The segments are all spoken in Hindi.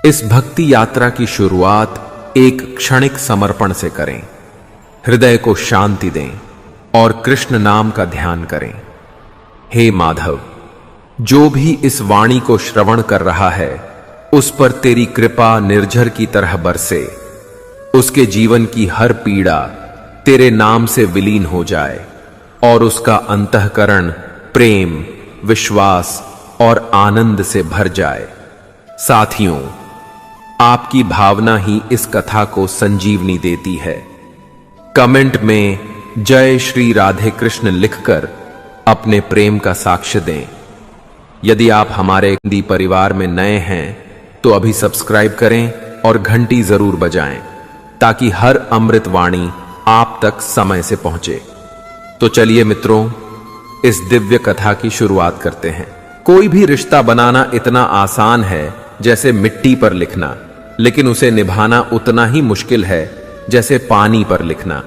इस भक्ति यात्रा की शुरुआत एक क्षणिक समर्पण से करें। हृदय को शांति दें और कृष्ण नाम का ध्यान करें। हे माधव, जो भी इस वाणी को श्रवण कर रहा है उस पर तेरी कृपा निर्झर की तरह बरसे। उसके जीवन की हर पीड़ा तेरे नाम से विलीन हो जाए और उसका अंतःकरण प्रेम, विश्वास और आनंद से भर जाए। साथियों, आपकी भावना ही इस कथा को संजीवनी देती है। कमेंट में जय श्री राधे कृष्ण लिखकर अपने प्रेम का साक्ष्य दें। यदि आप हमारे हिंदी परिवार में नए हैं तो अभी सब्सक्राइब करें और घंटी जरूर बजाएं ताकि हर अमृत वाणी आप तक समय से पहुंचे। तो चलिए मित्रों, इस दिव्य कथा की शुरुआत करते हैं। कोई भी रिश्ता बनाना इतना आसान है जैसे मिट्टी पर लिखना, लेकिन उसे निभाना उतना ही मुश्किल है जैसे पानी पर लिखना।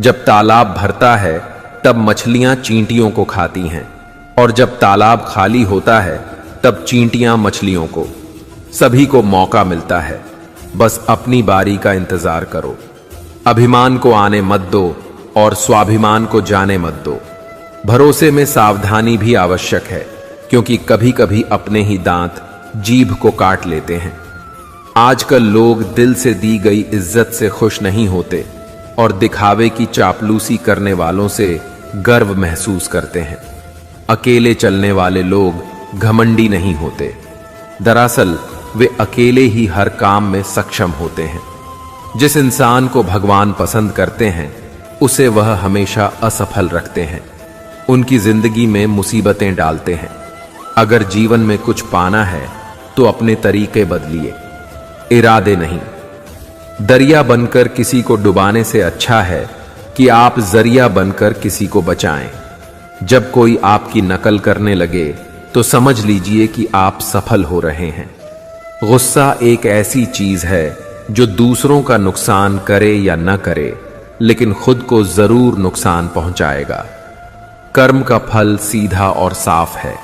जब तालाब भरता है तब मछलियां चींटियों को खाती हैं, और जब तालाब खाली होता है तब चींटियां मछलियों को। सभी को मौका मिलता है, बस अपनी बारी का इंतजार करो। अभिमान को आने मत दो और स्वाभिमान को जाने मत दो। भरोसे में सावधानी भी आवश्यक है, क्योंकि कभी कभी अपने ही दांत जीभ को काट लेते हैं। आजकल लोग दिल से दी गई इज्जत से खुश नहीं होते और दिखावे की चापलूसी करने वालों से गर्व महसूस करते हैं। अकेले चलने वाले लोग घमंडी नहीं होते, दरअसल वे अकेले ही हर काम में सक्षम होते हैं। जिस इंसान को भगवान पसंद करते हैं उसे वह हमेशा असफल रखते हैं, उनकी जिंदगी में मुसीबतें डालते हैं। अगर जीवन में कुछ पाना है तो अपने तरीके बदलिए, इरादे नहीं। दरिया बनकर किसी को डुबाने से अच्छा है कि आप जरिया बनकर किसी को बचाएं। जब कोई आपकी नकल करने लगे तो समझ लीजिए कि आप सफल हो रहे हैं। गुस्सा एक ऐसी चीज है जो दूसरों का नुकसान करे या न करे, लेकिन खुद को जरूर नुकसान पहुंचाएगा। कर्म का फल सीधा और साफ है।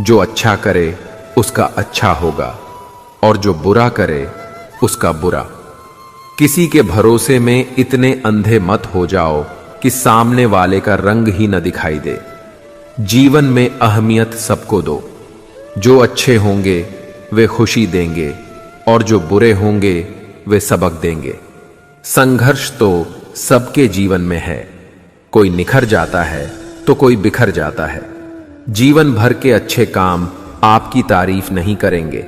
जो अच्छा करे उसका अच्छा होगा और जो बुरा करे उसका बुरा। किसी के भरोसे में इतने अंधे मत हो जाओ कि सामने वाले का रंग ही न दिखाई दे। जीवन में अहमियत सबको दो। जो अच्छे होंगे वे खुशी देंगे और जो बुरे होंगे वे सबक देंगे। संघर्ष तो सबके जीवन में है, कोई निखर जाता है तो कोई बिखर जाता है। जीवन भर के अच्छे काम आपकी तारीफ नहीं करेंगे,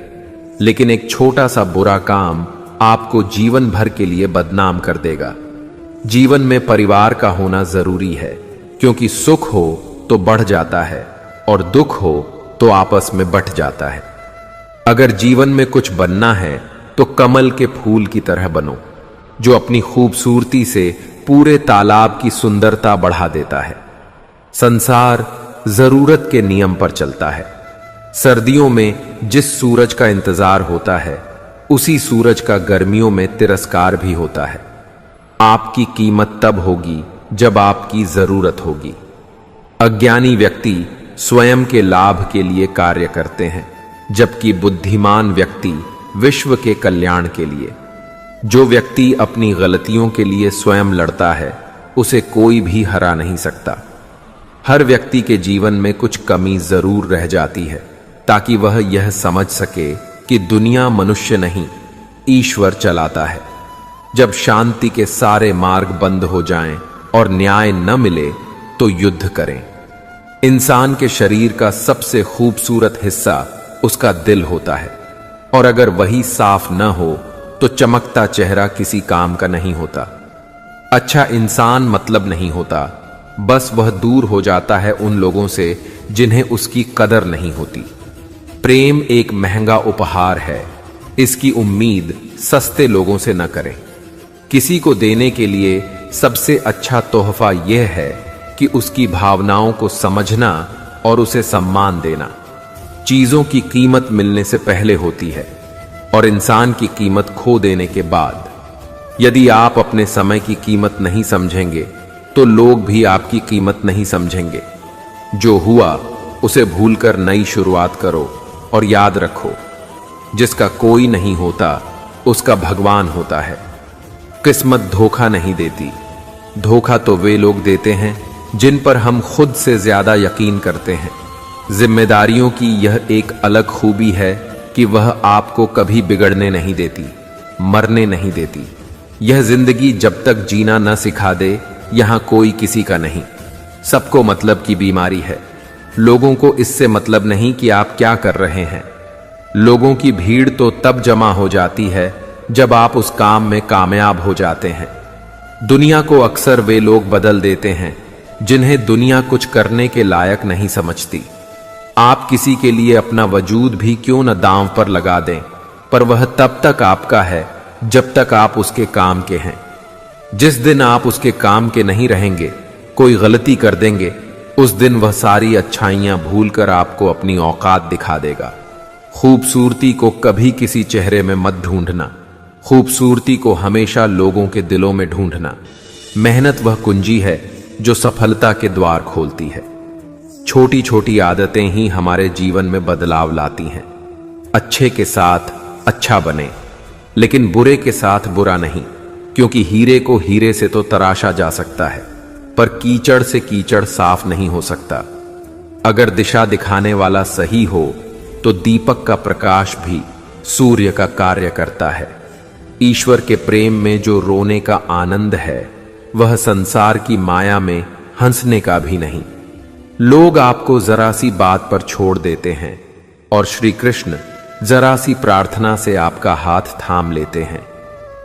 लेकिन एक छोटा सा बुरा काम आपको जीवन भर के लिए बदनाम कर देगा। जीवन में परिवार का होना जरूरी है, क्योंकि सुख हो तो बढ़ जाता है और दुख हो तो आपस में बंट जाता है। अगर जीवन में कुछ बनना है तो कमल के फूल की तरह बनो, जो अपनी खूबसूरती से पूरे तालाब की सुंदरता बढ़ा देता है। संसार जरूरत के नियम पर चलता है। सर्दियों में जिस सूरज का इंतजार होता है उसी सूरज का गर्मियों में तिरस्कार भी होता है। आपकी कीमत तब होगी जब आपकी जरूरत होगी। अज्ञानी व्यक्ति स्वयं के लाभ के लिए कार्य करते हैं, जबकि बुद्धिमान व्यक्ति विश्व के कल्याण के लिए। जो व्यक्ति अपनी गलतियों के लिए स्वयं लड़ता है उसे कोई भी हरा नहीं सकता। हर व्यक्ति के जीवन में कुछ कमी जरूर रह जाती है, ताकि वह यह समझ सके कि दुनिया मनुष्य नहीं, ईश्वर चलाता है। जब शांति के सारे मार्ग बंद हो जाएं और न्याय न मिले तो युद्ध करें। इंसान के शरीर का सबसे खूबसूरत हिस्सा उसका दिल होता है, और अगर वही साफ न हो तो चमकता चेहरा किसी काम का नहीं होता। अच्छा इंसान मतलब नहीं होता, बस वह दूर हो जाता है उन लोगों से जिन्हें उसकी कदर नहीं होती। प्रेम एक महंगा उपहार है, इसकी उम्मीद सस्ते लोगों से न करें। किसी को देने के लिए सबसे अच्छा तोहफा यह है कि उसकी भावनाओं को समझना और उसे सम्मान देना। चीजों की कीमत मिलने से पहले होती है और इंसान की कीमत खो देने के बाद। यदि आप अपने समय की कीमत नहीं समझेंगे तो लोग भी आपकी कीमत नहीं समझेंगे। जो हुआ उसे भूलकर नई शुरुआत करो और याद रखो, जिसका कोई नहीं होता उसका भगवान होता है। किस्मत धोखा नहीं देती। धोखा तो वे लोग देते हैं जिन पर हम खुद से ज्यादा यकीन करते हैं। जिम्मेदारियों की यह एक अलग खूबी है कि वह आपको कभी बिगड़ने नहीं देती, मरने नहीं देती। यह जिंदगी जब तक जीना न सिखा दे, यहां कोई किसी का नहीं। सबको मतलब की बीमारी है। लोगों को इससे मतलब नहीं कि आप क्या कर रहे हैं। लोगों की भीड़ तो तब जमा हो जाती है जब आप उस काम में कामयाब हो जाते हैं। दुनिया को अक्सर वे लोग बदल देते हैं जिन्हें दुनिया कुछ करने के लायक नहीं समझती। आप किसी के लिए अपना वजूद भी क्यों न दांव पर लगा दें, पर वह तब तक आपका है जब तक आप उसके काम के हैं। जिस दिन आप उसके काम के नहीं रहेंगे, कोई गलती कर देंगे, उस दिन वह सारी अच्छाइयां भूलकर आपको अपनी औकात दिखा देगा। खूबसूरती को कभी किसी चेहरे में मत ढूंढना। खूबसूरती को हमेशा लोगों के दिलों में ढूंढना। मेहनत वह कुंजी है जो सफलता के द्वार खोलती है। छोटी छोटी आदतें ही हमारे जीवन में बदलाव लाती हैं। अच्छे के साथ अच्छा बने, लेकिन बुरे के साथ बुरा नहीं, क्योंकि हीरे को हीरे से तो तराशा जा सकता है, पर कीचड़ से कीचड़ साफ नहीं हो सकता। अगर दिशा दिखाने वाला सही हो तो दीपक का प्रकाश भी सूर्य का कार्य करता है। ईश्वर के प्रेम में जो रोने का आनंद है, वह संसार की माया में हंसने का भी नहीं। लोग आपको जरा सी बात पर छोड़ देते हैं और श्री कृष्ण जरा सी प्रार्थना से आपका हाथ थाम लेते हैं।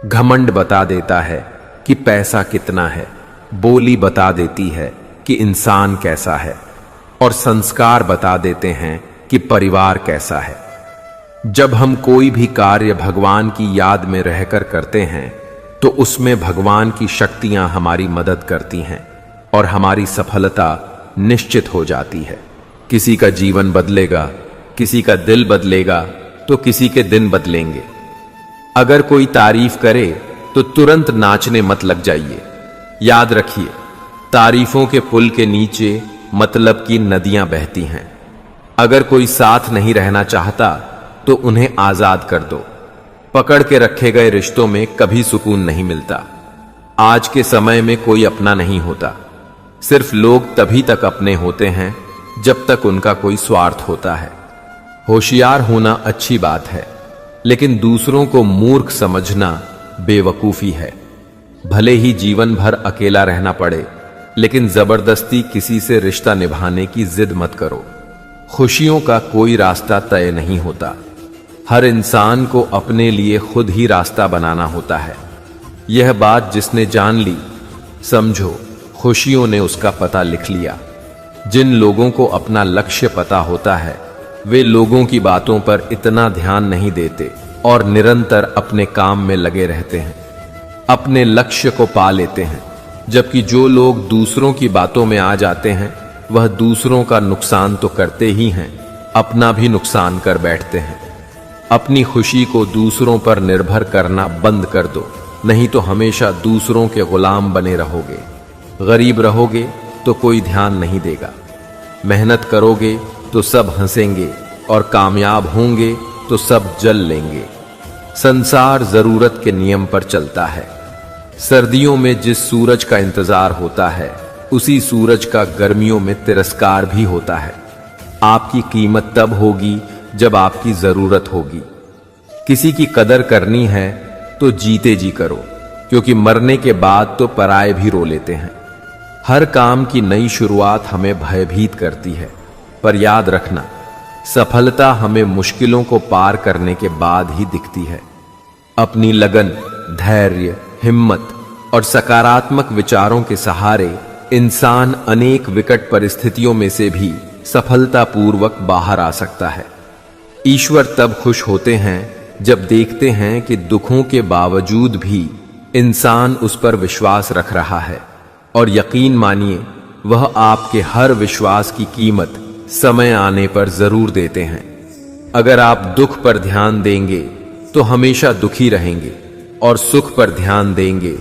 घमंड बता देता है कि पैसा कितना है, बोली बता देती है कि इंसान कैसा है, और संस्कार बता देते हैं कि परिवार कैसा है। जब हम कोई भी कार्य भगवान की याद में रहकर करते हैं तो उसमें भगवान की शक्तियां हमारी मदद करती हैं और हमारी सफलता निश्चित हो जाती है। किसी का जीवन बदलेगा, किसी का दिल बदलेगा, तो किसी के दिन बदलेंगे। अगर कोई तारीफ करे तो तुरंत नाचने मत लग जाइए। याद रखिए, तारीफों के पुल के नीचे मतलब की नदियां बहती हैं। अगर कोई साथ नहीं रहना चाहता तो उन्हें आजाद कर दो। पकड़ के रखे गए रिश्तों में कभी सुकून नहीं मिलता। आज के समय में कोई अपना नहीं होता। सिर्फ लोग तभी तक अपने होते हैं जब तक उनका कोई स्वार्थ होता है। होशियार होना अच्छी बात है, लेकिन दूसरों को मूर्ख समझना बेवकूफी है। भले ही जीवन भर अकेला रहना पड़े, लेकिन जबरदस्ती किसी से रिश्ता निभाने की जिद मत करो। खुशियों का कोई रास्ता तय नहीं होता। हर इंसान को अपने लिए खुद ही रास्ता बनाना होता है। यह बात जिसने जान ली, समझो खुशियों ने उसका पता लिख लिया। जिन लोगों को अपना लक्ष्य पता होता है, वे लोगों की बातों पर इतना ध्यान नहीं देते और निरंतर अपने काम में लगे रहते हैं। अपने लक्ष्य को पा लेते हैं। जबकि जो लोग दूसरों की बातों में आ जाते हैं, वह दूसरों का नुकसान तो करते ही हैं, अपना भी नुकसान कर बैठते हैं। अपनी खुशी को दूसरों पर निर्भर करना बंद कर दो, नहीं तो हमेशा दूसरों के गुलाम बने रहोगे। गरीब रहोगे तो कोई ध्यान नहीं देगा। मेहनत करोगे तो सब हंसेंगे और कामयाब होंगे तो सब जल लेंगे। संसार जरूरत के नियम पर चलता है। सर्दियों में जिस सूरज का इंतजार होता है, उसी सूरज का गर्मियों में तिरस्कार भी होता है। आपकी कीमत तब होगी जब आपकी जरूरत होगी। किसी की कदर करनी है तो जीते जी करो, क्योंकि मरने के बाद तो पराये भी रो लेते हैं। हर काम की नई शुरुआत हमें भयभीत करती है, पर याद रखना, सफलता हमें मुश्किलों को पार करने के बाद ही दिखती है। अपनी लगन, धैर्य, हिम्मत और सकारात्मक विचारों के सहारे इंसान अनेक विकट परिस्थितियों में से भी सफलतापूर्वक बाहर आ सकता है। ईश्वर तब खुश होते हैं जब देखते हैं कि दुखों के बावजूद भी इंसान उस पर विश्वास रख रहा है, और यकीन मानिए, वह आपके हर विश्वास की कीमत समय आने पर जरूर देते हैं। अगर आप दुख पर ध्यान देंगे तो हमेशा दुखी रहेंगे, और सुख पर ध्यान देंगे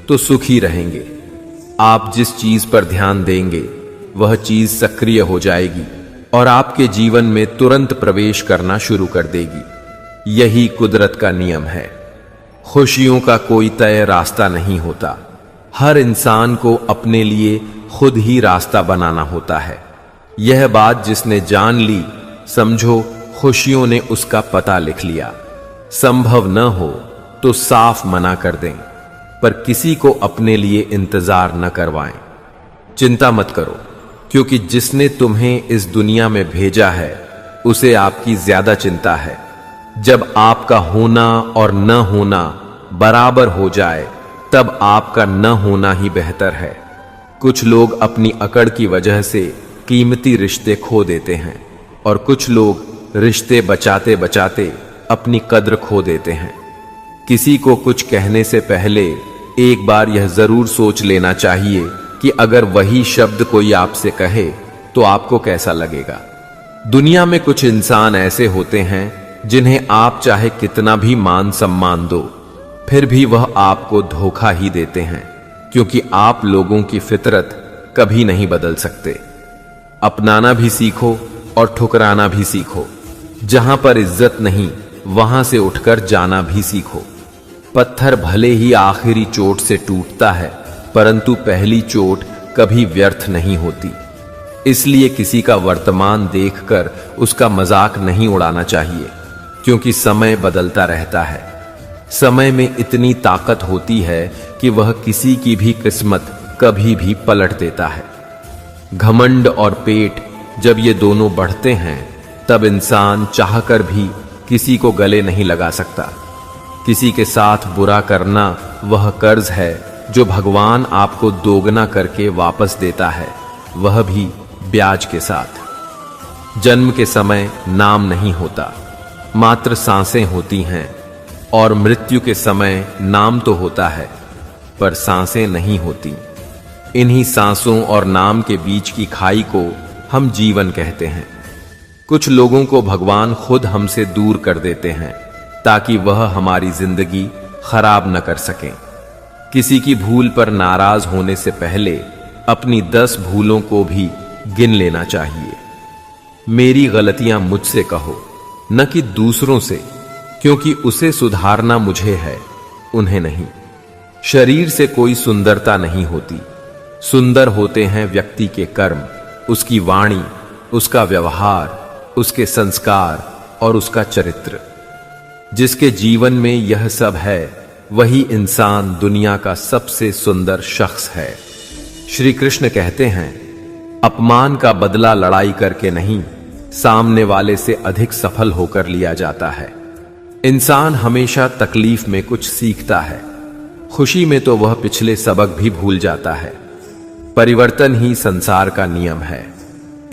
तो सुखी रहेंगे। आप जिस चीज पर ध्यान देंगे वह चीज सक्रिय हो जाएगी और आपके जीवन में तुरंत प्रवेश करना शुरू कर देगी। यही कुदरत का नियम है। खुशियों का कोई तय रास्ता नहीं होता। हर इंसान को अपने लिए खुद ही रास्ता बनाना होता है। यह बात जिसने जान ली, समझो खुशियों ने उसका पता लिख लिया। संभव न हो तो साफ मना कर दें, पर किसी को अपने लिए इंतजार न करवाएं। चिंता मत करो, क्योंकि जिसने तुम्हें इस दुनिया में भेजा है उसे आपकी ज्यादा चिंता है। जब आपका होना और न होना बराबर हो जाए, तब आपका न होना ही बेहतर है। कुछ लोग अपनी अकड़ की वजह से कीमती रिश्ते खो देते हैं, और कुछ लोग रिश्ते बचाते बचाते अपनी कद्र खो देते हैं। किसी को कुछ कहने से पहले एक बार यह जरूर सोच लेना चाहिए कि अगर वही शब्द कोई आपसे कहे तो आपको कैसा लगेगा। दुनिया में कुछ इंसान ऐसे होते हैं जिन्हें आप चाहे कितना भी मान सम्मान दो, फिर भी वह आपको धोखा ही देते हैं, क्योंकि आप लोगों की फितरत कभी नहीं बदल सकते। अपनाना भी सीखो और ठुकराना भी सीखो। जहां पर इज्जत नहीं, वहां से उठकर जाना भी सीखो। पत्थर भले ही आखिरी चोट से टूटता है, परंतु पहली चोट कभी व्यर्थ नहीं होती। इसलिए किसी का वर्तमान देखकर उसका मजाक नहीं उड़ाना चाहिए, क्योंकि समय बदलता रहता है। समय में इतनी ताकत होती है कि वह किसी की भी किस्मत कभी भी पलट देता है। घमंड और पेट जब ये दोनों बढ़ते हैं, तब इंसान चाहकर भी किसी को गले नहीं लगा सकता। किसी के साथ बुरा करना वह कर्ज है जो भगवान आपको दोगुना करके वापस देता है, वह भी ब्याज के साथ। जन्म के समय नाम नहीं होता, मात्र सांसें होती हैं, और मृत्यु के समय नाम तो होता है, पर सांसें नहीं होती। इन्हीं सांसों और नाम के बीच की खाई को हम जीवन कहते हैं। कुछ लोगों को भगवान खुद हमसे दूर कर देते हैं, ताकि वह हमारी जिंदगी खराब न कर सकें। किसी की भूल पर नाराज होने से पहले अपनी 10 भूलों को भी गिन लेना चाहिए। मेरी गलतियां मुझसे कहो, न कि दूसरों से, क्योंकि उसे सुधारना मुझे है, उन्हें नहीं। शरीर से कोई सुंदरता नहीं होती, सुंदर होते हैं व्यक्ति के कर्म, उसकी वाणी, उसका व्यवहार, उसके संस्कार और उसका चरित्र। जिसके जीवन में यह सब है, वही इंसान दुनिया का सबसे सुंदर शख्स है। श्री कृष्ण कहते हैं, अपमान का बदला लड़ाई करके नहीं, सामने वाले से अधिक सफल होकर लिया जाता है। इंसान हमेशा तकलीफ में कुछ सीखता है, खुशी में तो वह पिछले सबक भी भूल जाता है। परिवर्तन ही संसार का नियम है।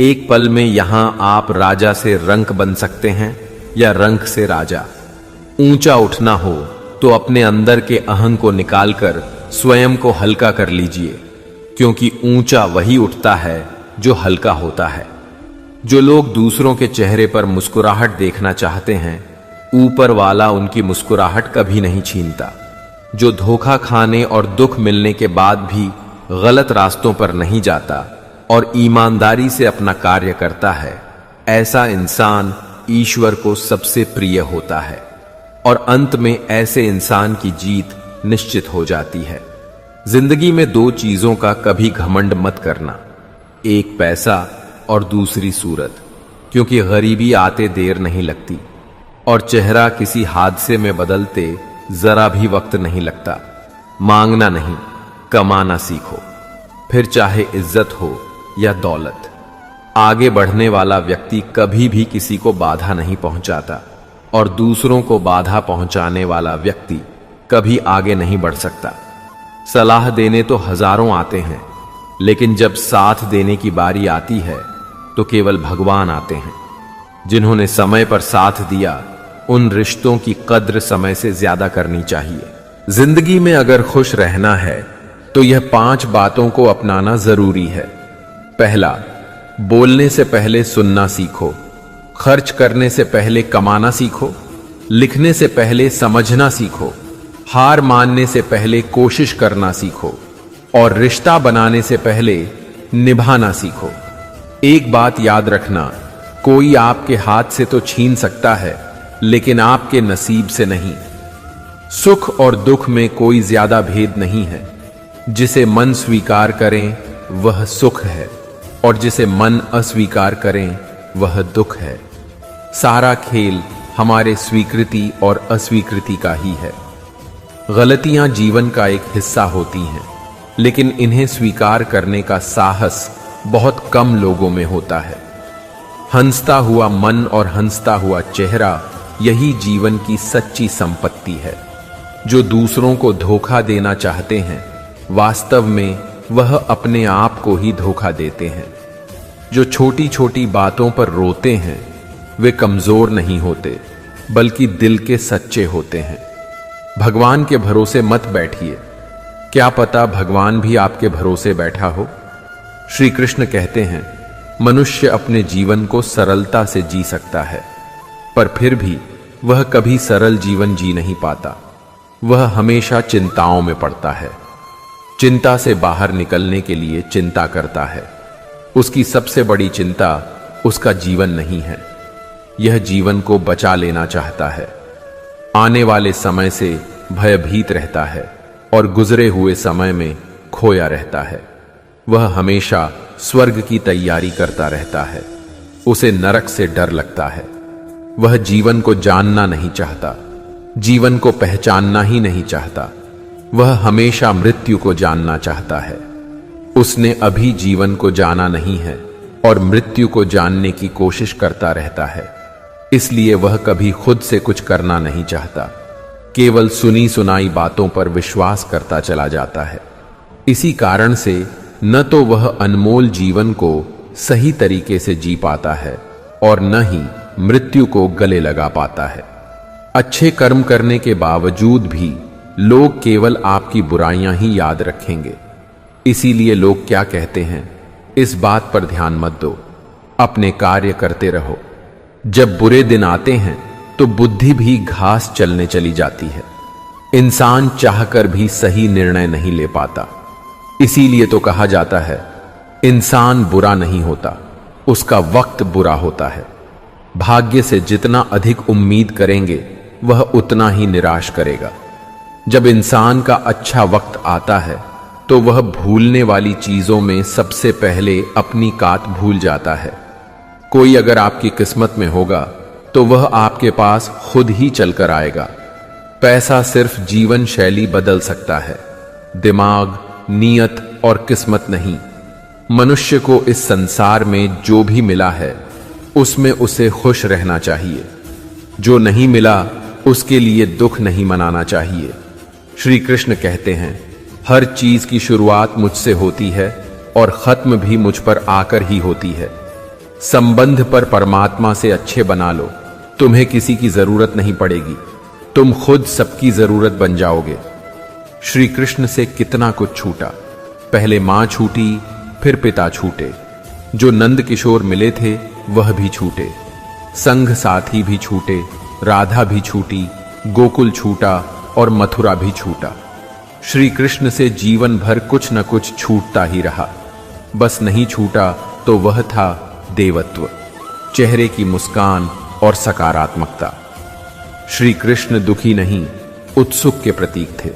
एक पल में यहां आप राजा से रंक बन सकते हैं या रंक से राजा। ऊंचा उठना हो तो अपने अंदर के अहंग को निकालकर स्वयं को हल्का कर लीजिए, क्योंकि ऊंचा वही उठता है जो हल्का होता है। जो लोग दूसरों के चेहरे पर मुस्कुराहट देखना चाहते हैं, ऊपर वाला उनकी मुस्कुराहट कभी नहीं छीनता। जो धोखा खाने और दुख मिलने के बाद भी गलत रास्तों पर नहीं जाता और ईमानदारी से अपना कार्य करता है, ऐसा इंसान ईश्वर को सबसे प्रिय होता है, और अंत में ऐसे इंसान की जीत निश्चित हो जाती है। जिंदगी में 2 चीजों का कभी घमंड मत करना, एक पैसा और दूसरी सूरत, क्योंकि गरीबी आते देर नहीं लगती और चेहरा किसी हादसे में बदलते जरा भी वक्त नहीं लगता। मांगना नहीं, कमाना सीखो, फिर चाहे इज्जत हो या दौलत। आगे बढ़ने वाला व्यक्ति कभी भी किसी को बाधा नहीं पहुंचाता, और दूसरों को बाधा पहुंचाने वाला व्यक्ति कभी आगे नहीं बढ़ सकता। सलाह देने तो हजारों आते हैं, लेकिन जब साथ देने की बारी आती है तो केवल भगवान आते हैं। जिन्होंने समय पर साथ दिया, उन रिश्तों की कद्र समय से ज्यादा करनी चाहिए। जिंदगी में अगर खुश रहना है तो यह 5 बातों को अपनाना जरूरी है। पहला, बोलने से पहले सुनना सीखो, खर्च करने से पहले कमाना सीखो, लिखने से पहले समझना सीखो, हार मानने से पहले कोशिश करना सीखो, और रिश्ता बनाने से पहले निभाना सीखो। एक बात याद रखना, कोई आपके हाथ से तो छीन सकता है, लेकिन आपके नसीब से नहीं। सुख और दुख में कोई ज्यादा भेद नहीं है। जिसे मन स्वीकार करें वह सुख है, और जिसे मन अस्वीकार करें वह दुख है। सारा खेल हमारे स्वीकृति और अस्वीकृति का ही है। गलतियां जीवन का एक हिस्सा होती हैं, लेकिन इन्हें स्वीकार करने का साहस बहुत कम लोगों में होता है। हंसता हुआ मन और हंसता हुआ चेहरा, यही जीवन की सच्ची संपत्ति है। जो दूसरों को धोखा देना चाहते हैं, वास्तव में वह अपने आप को ही धोखा देते हैं। जो छोटी छोटी बातों पर रोते हैं, वे कमजोर नहीं होते, बल्कि दिल के सच्चे होते हैं। भगवान के भरोसे मत बैठिए, क्या पता भगवान भी आपके भरोसे बैठा हो। श्री कृष्ण कहते हैं, मनुष्य अपने जीवन को सरलता से जी सकता है, पर फिर भी वह कभी सरल जीवन जी नहीं पाता। वह हमेशा चिंताओं में पड़ता है। चिंता से बाहर निकलने के लिए चिंता करता है। उसकी सबसे बड़ी चिंता उसका जीवन नहीं है। यह जीवन को बचा लेना चाहता है। आने वाले समय से भयभीत रहता है और गुजरे हुए समय में खोया रहता है। वह हमेशा स्वर्ग की तैयारी करता रहता है। उसे नरक से डर लगता है। वह जीवन को जानना नहीं चाहता, जीवन को पहचानना ही नहीं चाहता। वह हमेशा मृत्यु को जानना चाहता है। उसने अभी जीवन को जाना नहीं है और मृत्यु को जानने की कोशिश करता रहता है। इसलिए वह कभी खुद से कुछ करना नहीं चाहता, केवल सुनी सुनाई बातों पर विश्वास करता चला जाता है। इसी कारण से न तो वह अनमोल जीवन को सही तरीके से जी पाता है और न ही मृत्यु को गले लगा पाता है। अच्छे कर्म करने के बावजूद भी लोग केवल आपकी बुराइयां ही याद रखेंगे। इसीलिए लोग क्या कहते हैं, इस बात पर ध्यान मत दो, अपने कार्य करते रहो। जब बुरे दिन आते हैं तो बुद्धि भी घास चलने चली जाती है। इंसान चाहकर भी सही निर्णय नहीं ले पाता। इसीलिए तो कहा जाता है, इंसान बुरा नहीं होता, उसका वक्त बुरा होता है। भाग्य से जितना अधिक उम्मीद करेंगे, वह उतना ही निराश करेगा। जब इंसान का अच्छा वक्त आता है तो वह भूलने वाली चीजों में सबसे पहले अपनी कात भूल जाता है। कोई अगर आपकी किस्मत में होगा तो वह आपके पास खुद ही चलकर आएगा। पैसा सिर्फ जीवन शैली बदल सकता है, दिमाग, नीयत और किस्मत नहीं। मनुष्य को इस संसार में जो भी मिला है उसमें उसे खुश रहना चाहिए। जो नहीं मिला उसके लिए दुख नहीं मनाना चाहिए। श्री कृष्ण कहते हैं, हर चीज की शुरुआत मुझसे होती है और खत्म भी मुझ पर आकर ही होती है। संबंध पर परमात्मा से अच्छे बना लो, तुम्हें किसी की जरूरत नहीं पड़ेगी। तुम खुद सबकी जरूरत बन जाओगे। श्री कृष्ण से कितना कुछ छूटा। पहले मां छूटी, फिर पिता छूटे। जो नंद किशोर मिले थे वह भी छूटे। संघ साथी भी छूटे, राधा भी छूटी, गोकुल छूटा और मथुरा भी छूटा। श्री कृष्ण से जीवन भर कुछ न कुछ छूटता ही रहा। बस नहीं छूटा तो वह था देवत्व, चेहरे की मुस्कान और सकारात्मकता। श्री कृष्ण दुखी नहीं, उत्सुक के प्रतीक थे।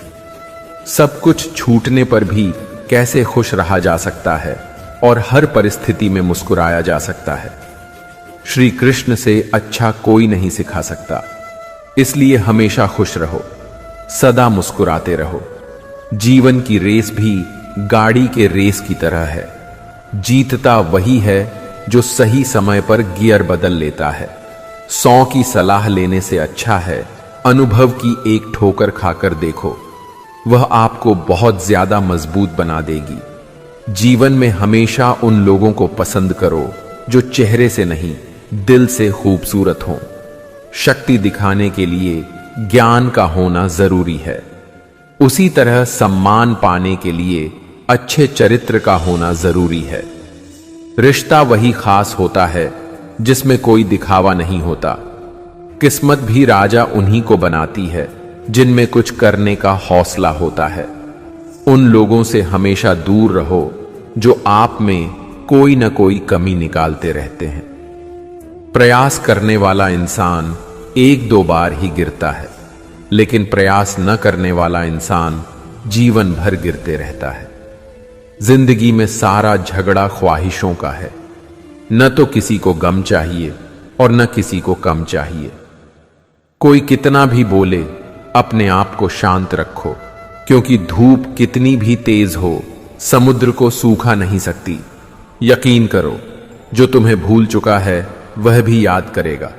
सब कुछ छूटने पर भी कैसे खुश रहा जा सकता है और हर परिस्थिति में मुस्कुराया जा सकता है। श्री कृष्ण से अच्छा कोई नहीं सिखा सकता। इसलिए हमेशा खुश रहो, सदा मुस्कुराते रहो। जीवन की रेस भी गाड़ी के रेस की तरह है। जीतता वही है जो सही समय पर गियर बदल लेता है। 100 की सलाह लेने से अच्छा है अनुभव की एक ठोकर खाकर देखो, वह आपको बहुत ज्यादा मजबूत बना देगी। जीवन में हमेशा उन लोगों को पसंद करो जो चेहरे से नहीं, दिल से खूबसूरत हों। शक्ति दिखाने के लिए ज्ञान का होना जरूरी है। उसी तरह सम्मान पाने के लिए अच्छे चरित्र का होना जरूरी है। रिश्ता वही खास होता है जिसमें कोई दिखावा नहीं होता। किस्मत भी राजा उन्हीं को बनाती है जिनमें कुछ करने का हौसला होता है। उन लोगों से हमेशा दूर रहो जो आप में कोई न कोई कमी निकालते रहते हैं। प्रयास करने वाला इंसान एक दो बार ही गिरता है, लेकिन प्रयास न करने वाला इंसान जीवन भर गिरते रहता है। जिंदगी में सारा झगड़ा ख्वाहिशों का है। न तो किसी को गम चाहिए और न किसी को कम चाहिए। कोई कितना भी बोले, अपने आप को शांत रखो, क्योंकि धूप कितनी भी तेज हो समुद्र को सूखा नहीं सकती। यकीन करो, जो तुम्हें भूल चुका है वह भी याद करेगा।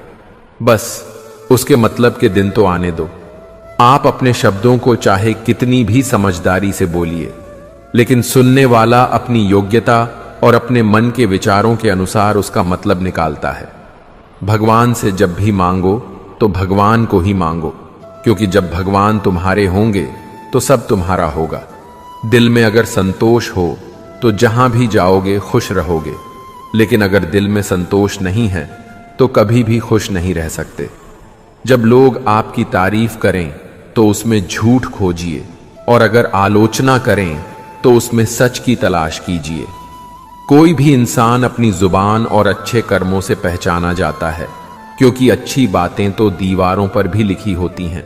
बस उसके मतलब के दिन तो आने दो। आप अपने शब्दों को चाहे कितनी भी समझदारी से बोलिए, लेकिन सुनने वाला अपनी योग्यता और अपने मन के विचारों के अनुसार उसका मतलब निकालता है। भगवान से जब भी मांगो तो भगवान को ही मांगो, क्योंकि जब भगवान तुम्हारे होंगे तो सब तुम्हारा होगा। दिल में अगर संतोष हो तो जहां भी जाओगे खुश रहोगे, लेकिन अगर दिल में संतोष नहीं है तो कभी भी खुश नहीं रह सकते। जब लोग आपकी तारीफ करें तो उसमें झूठ खोजिए, और अगर आलोचना करें तो उसमें सच की तलाश कीजिए। कोई भी इंसान अपनी जुबान और अच्छे कर्मों से पहचाना जाता है, क्योंकि अच्छी बातें तो दीवारों पर भी लिखी होती हैं।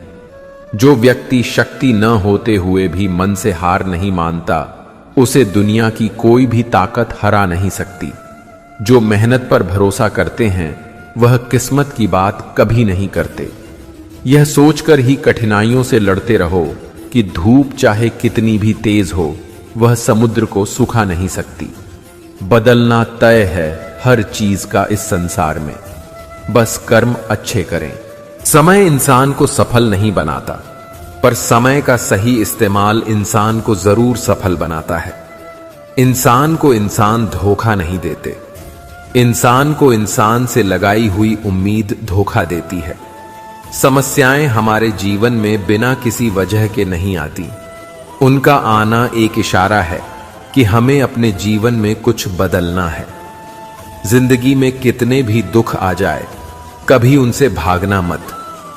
जो व्यक्ति शक्ति न होते हुए भी मन से हार नहीं मानता, उसे दुनिया की कोई भी ताकत हरा नहीं सकती। जो मेहनत पर भरोसा करते हैं वह किस्मत की बात कभी नहीं करते। यह सोचकर ही कठिनाइयों से लड़ते रहो कि धूप चाहे कितनी भी तेज हो वह समुद्र को सुखा नहीं सकती। बदलना तय है हर चीज का इस संसार में, बस कर्म अच्छे करें। समय इंसान को सफल नहीं बनाता, पर समय का सही इस्तेमाल इंसान को जरूर सफल बनाता है। इंसान को इंसान धोखा नहीं देते, इंसान को इंसान से लगाई हुई उम्मीद धोखा देती है। समस्याएं हमारे जीवन में बिना किसी वजह के नहीं आती। उनका आना एक इशारा है कि हमें अपने जीवन में कुछ बदलना है। जिंदगी में कितने भी दुख आ जाए, कभी उनसे भागना मत,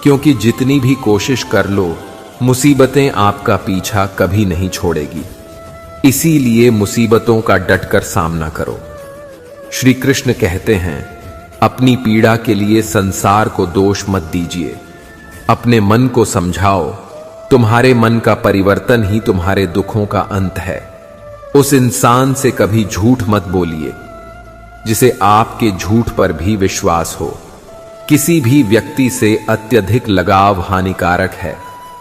क्योंकि जितनी भी कोशिश कर लो मुसीबतें आपका पीछा कभी नहीं छोड़ेगी। इसीलिए मुसीबतों का डटकर सामना करो। श्री कृष्ण कहते हैं, अपनी पीड़ा के लिए संसार को दोष मत दीजिए, अपने मन को समझाओ। तुम्हारे मन का परिवर्तन ही तुम्हारे दुखों का अंत है। उस इंसान से कभी झूठ मत बोलिए जिसे आपके झूठ पर भी विश्वास हो। किसी भी व्यक्ति से अत्यधिक लगाव हानिकारक है,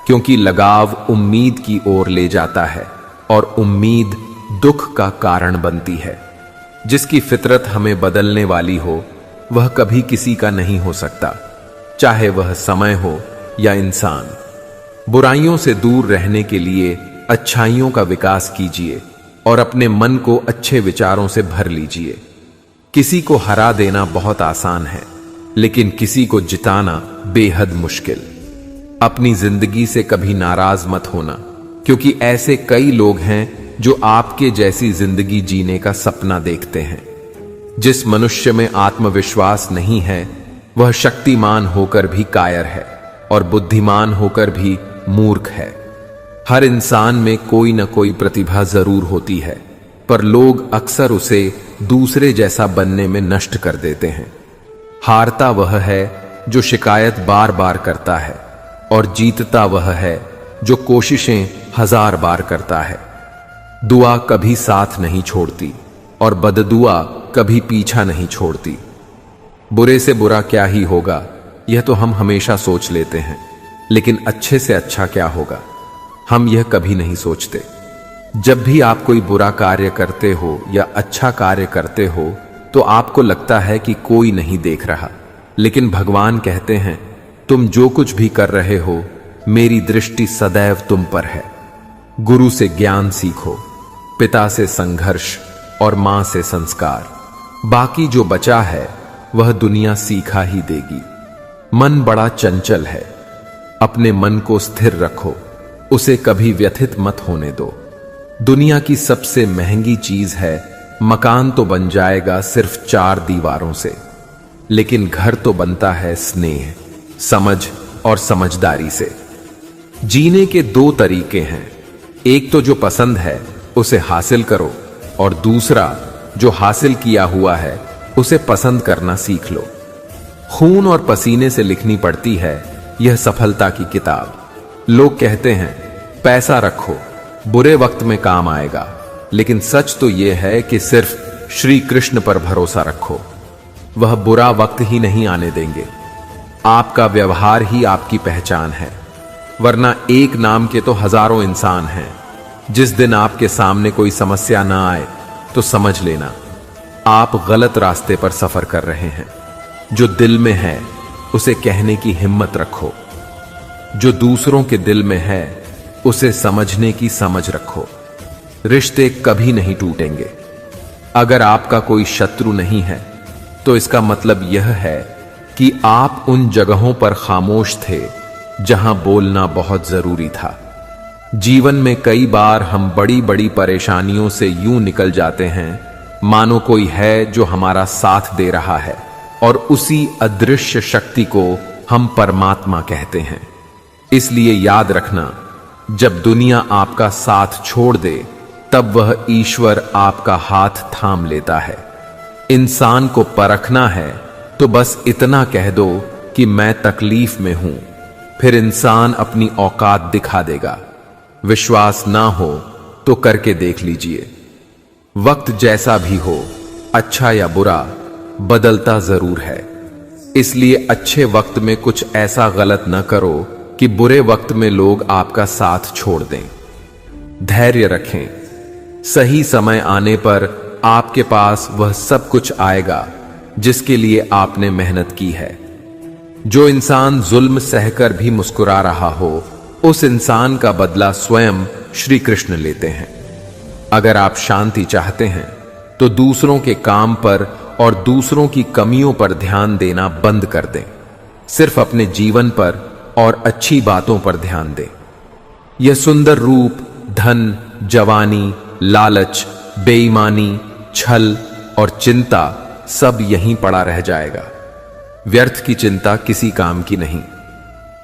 क्योंकि लगाव उम्मीद की ओर ले जाता है और उम्मीद दुख का कारण बनती है। जिसकी फितरत हमें बदलने वाली हो वह कभी किसी का नहीं हो सकता, चाहे वह समय हो या इंसान। बुराइयों से दूर रहने के लिए अच्छाइयों का विकास कीजिए और अपने मन को अच्छे विचारों से भर लीजिए। किसी को हरा देना बहुत आसान है, लेकिन किसी को जिताना बेहद मुश्किल। अपनी जिंदगी से कभी नाराज मत होना, क्योंकि ऐसे कई लोग हैं जो आपके जैसी जिंदगी जीने का सपना देखते हैं। जिस मनुष्य में आत्मविश्वास नहीं है वह शक्तिमान होकर भी कायर है और बुद्धिमान होकर भी मूर्ख है। हर इंसान में कोई न कोई प्रतिभा जरूर होती है, पर लोग अक्सर उसे दूसरे जैसा बनने में नष्ट कर देते हैं। हारता वह है जो शिकायत बार बार करता है, और जीतता वह है जो कोशिशें 1000 बार करता है। दुआ कभी साथ नहीं छोड़ती और बददुआ कभी पीछा नहीं छोड़ती। बुरे से बुरा क्या ही होगा यह तो हम हमेशा सोच लेते हैं, लेकिन अच्छे से अच्छा क्या होगा हम यह कभी नहीं सोचते। जब भी आप कोई बुरा कार्य करते हो या अच्छा कार्य करते हो तो आपको लगता है कि कोई नहीं देख रहा, लेकिन भगवान कहते हैं, तुम जो कुछ भी कर रहे हो मेरी दृष्टि सदैव तुम पर है। गुरु से ज्ञान सीखो, पिता से संघर्ष और मां से संस्कार। बाकी जो बचा है वह दुनिया सीखा ही देगी। मन बड़ा चंचल है, अपने मन को स्थिर रखो, उसे कभी व्यथित मत होने दो। दुनिया की सबसे महंगी चीज है मकान तो बन जाएगा सिर्फ 4 दीवारों से, लेकिन घर तो बनता है स्नेह, समझ और समझदारी से। जीने के 2 तरीके हैं, एक तो जो पसंद है उसे हासिल करो, और दूसरा जो हासिल किया हुआ है उसे पसंद करना सीख लो। खून और पसीने से लिखनी पड़ती है यह सफलता की किताब। लोग कहते हैं पैसा रखो, बुरे वक्त में काम आएगा, लेकिन सच तो यह है कि सिर्फ श्री कृष्ण पर भरोसा रखो, वह बुरा वक्त ही नहीं आने देंगे। आपका व्यवहार ही आपकी पहचान है, वरना एक नाम के तो हजारों इंसान हैं। जिस दिन आपके सामने कोई समस्या ना आए तो समझ लेना आप गलत रास्ते पर सफर कर रहे हैं। जो दिल में है उसे कहने की हिम्मत रखो, जो दूसरों के दिल में है उसे समझने की समझ रखो। रिश्ते कभी नहीं टूटेंगे। अगर आपका कोई शत्रु नहीं है तो इसका मतलब यह है कि आप उन जगहों पर खामोश थे जहां बोलना बहुत जरूरी था। जीवन में कई बार हम बड़ी बड़ी परेशानियों से यूं निकल जाते हैं मानो कोई है जो हमारा साथ दे रहा है, और उसी अदृश्य शक्ति को हम परमात्मा कहते हैं। इसलिए याद रखना, जब दुनिया आपका साथ छोड़ दे तब वह ईश्वर आपका हाथ थाम लेता है। इंसान को परखना है तो बस इतना कह दो कि मैं तकलीफ में हूं, फिर इंसान अपनी औकात दिखा देगा। विश्वास ना हो तो करके देख लीजिए। वक्त जैसा भी हो, अच्छा या बुरा, बदलता जरूर है। इसलिए अच्छे वक्त में कुछ ऐसा गलत न करो कि बुरे वक्त में लोग आपका साथ छोड़ दें। धैर्य रखें, सही समय आने पर आपके पास वह सब कुछ आएगा जिसके लिए आपने मेहनत की है। जो इंसान जुल्म सहकर भी मुस्कुरा रहा हो, उस इंसान का बदला स्वयं श्री कृष्ण लेते हैं। अगर आप शांति चाहते हैं तो दूसरों के काम पर और दूसरों की कमियों पर ध्यान देना बंद कर दें। सिर्फ अपने जीवन पर और अच्छी बातों पर ध्यान दें। यह सुंदर रूप, धन, जवानी, लालच, बेईमानी, छल और चिंता सब यहीं पड़ा रह जाएगा। व्यर्थ की चिंता किसी काम की नहीं।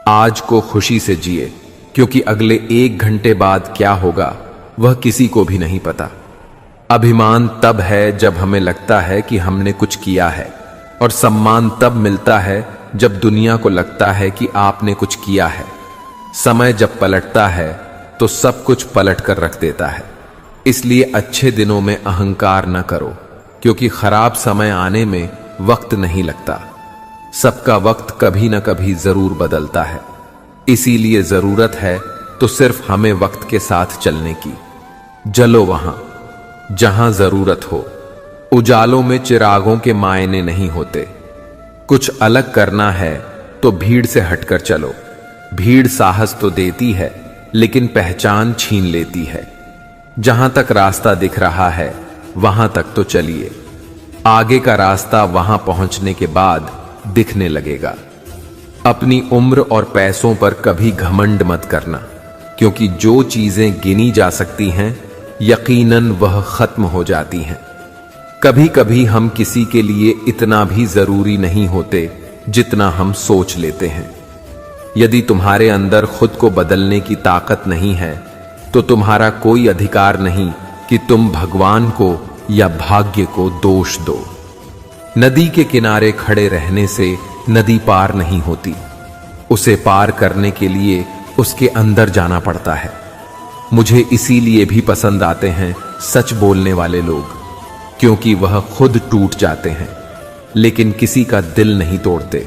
आज को खुशी से जिए, क्योंकि अगले 1 घंटे बाद क्या होगा वह किसी को भी नहीं पता। अभिमान तब है जब हमें लगता है कि हमने कुछ किया है, और सम्मान तब मिलता है जब दुनिया को लगता है कि आपने कुछ किया है। समय जब पलटता है तो सब कुछ पलट कर रख देता है। इसलिए अच्छे दिनों में अहंकार न करो, क्योंकि खराब समय आने में वक्त नहीं लगता। सबका वक्त कभी न कभी जरूर बदलता है। इसीलिए जरूरत है तो सिर्फ हमें वक्त के साथ चलने की। जलो वहां जहां जरूरत हो। उजालों में चिरागों के मायने नहीं होते। कुछ अलग करना है तो भीड़ से हटकर चलो। भीड़ साहस तो देती है, लेकिन पहचान छीन लेती है। जहां तक रास्ता दिख रहा है वहां तक तो चलिए। आगे का रास्ता वहां पहुंचने के बाद दिखने लगेगा। अपनी उम्र और पैसों पर कभी घमंड मत करना, क्योंकि जो चीजें गिनी जा सकती हैं यकीनन वह खत्म हो जाती हैं। कभी कभी हम किसी के लिए इतना भी जरूरी नहीं होते जितना हम सोच लेते हैं। यदि तुम्हारे अंदर खुद को बदलने की ताकत नहीं है तो तुम्हारा कोई अधिकार नहीं कि तुम भगवान को या भाग्य को दोष दो। नदी के किनारे खड़े रहने से नदी पार नहीं होती। उसे पार करने के लिए उसके अंदर जाना पड़ता है। मुझे इसीलिए भी पसंद आते हैं सच बोलने वाले लोग, क्योंकि वह खुद टूट जाते हैं लेकिन किसी का दिल नहीं तोड़ते।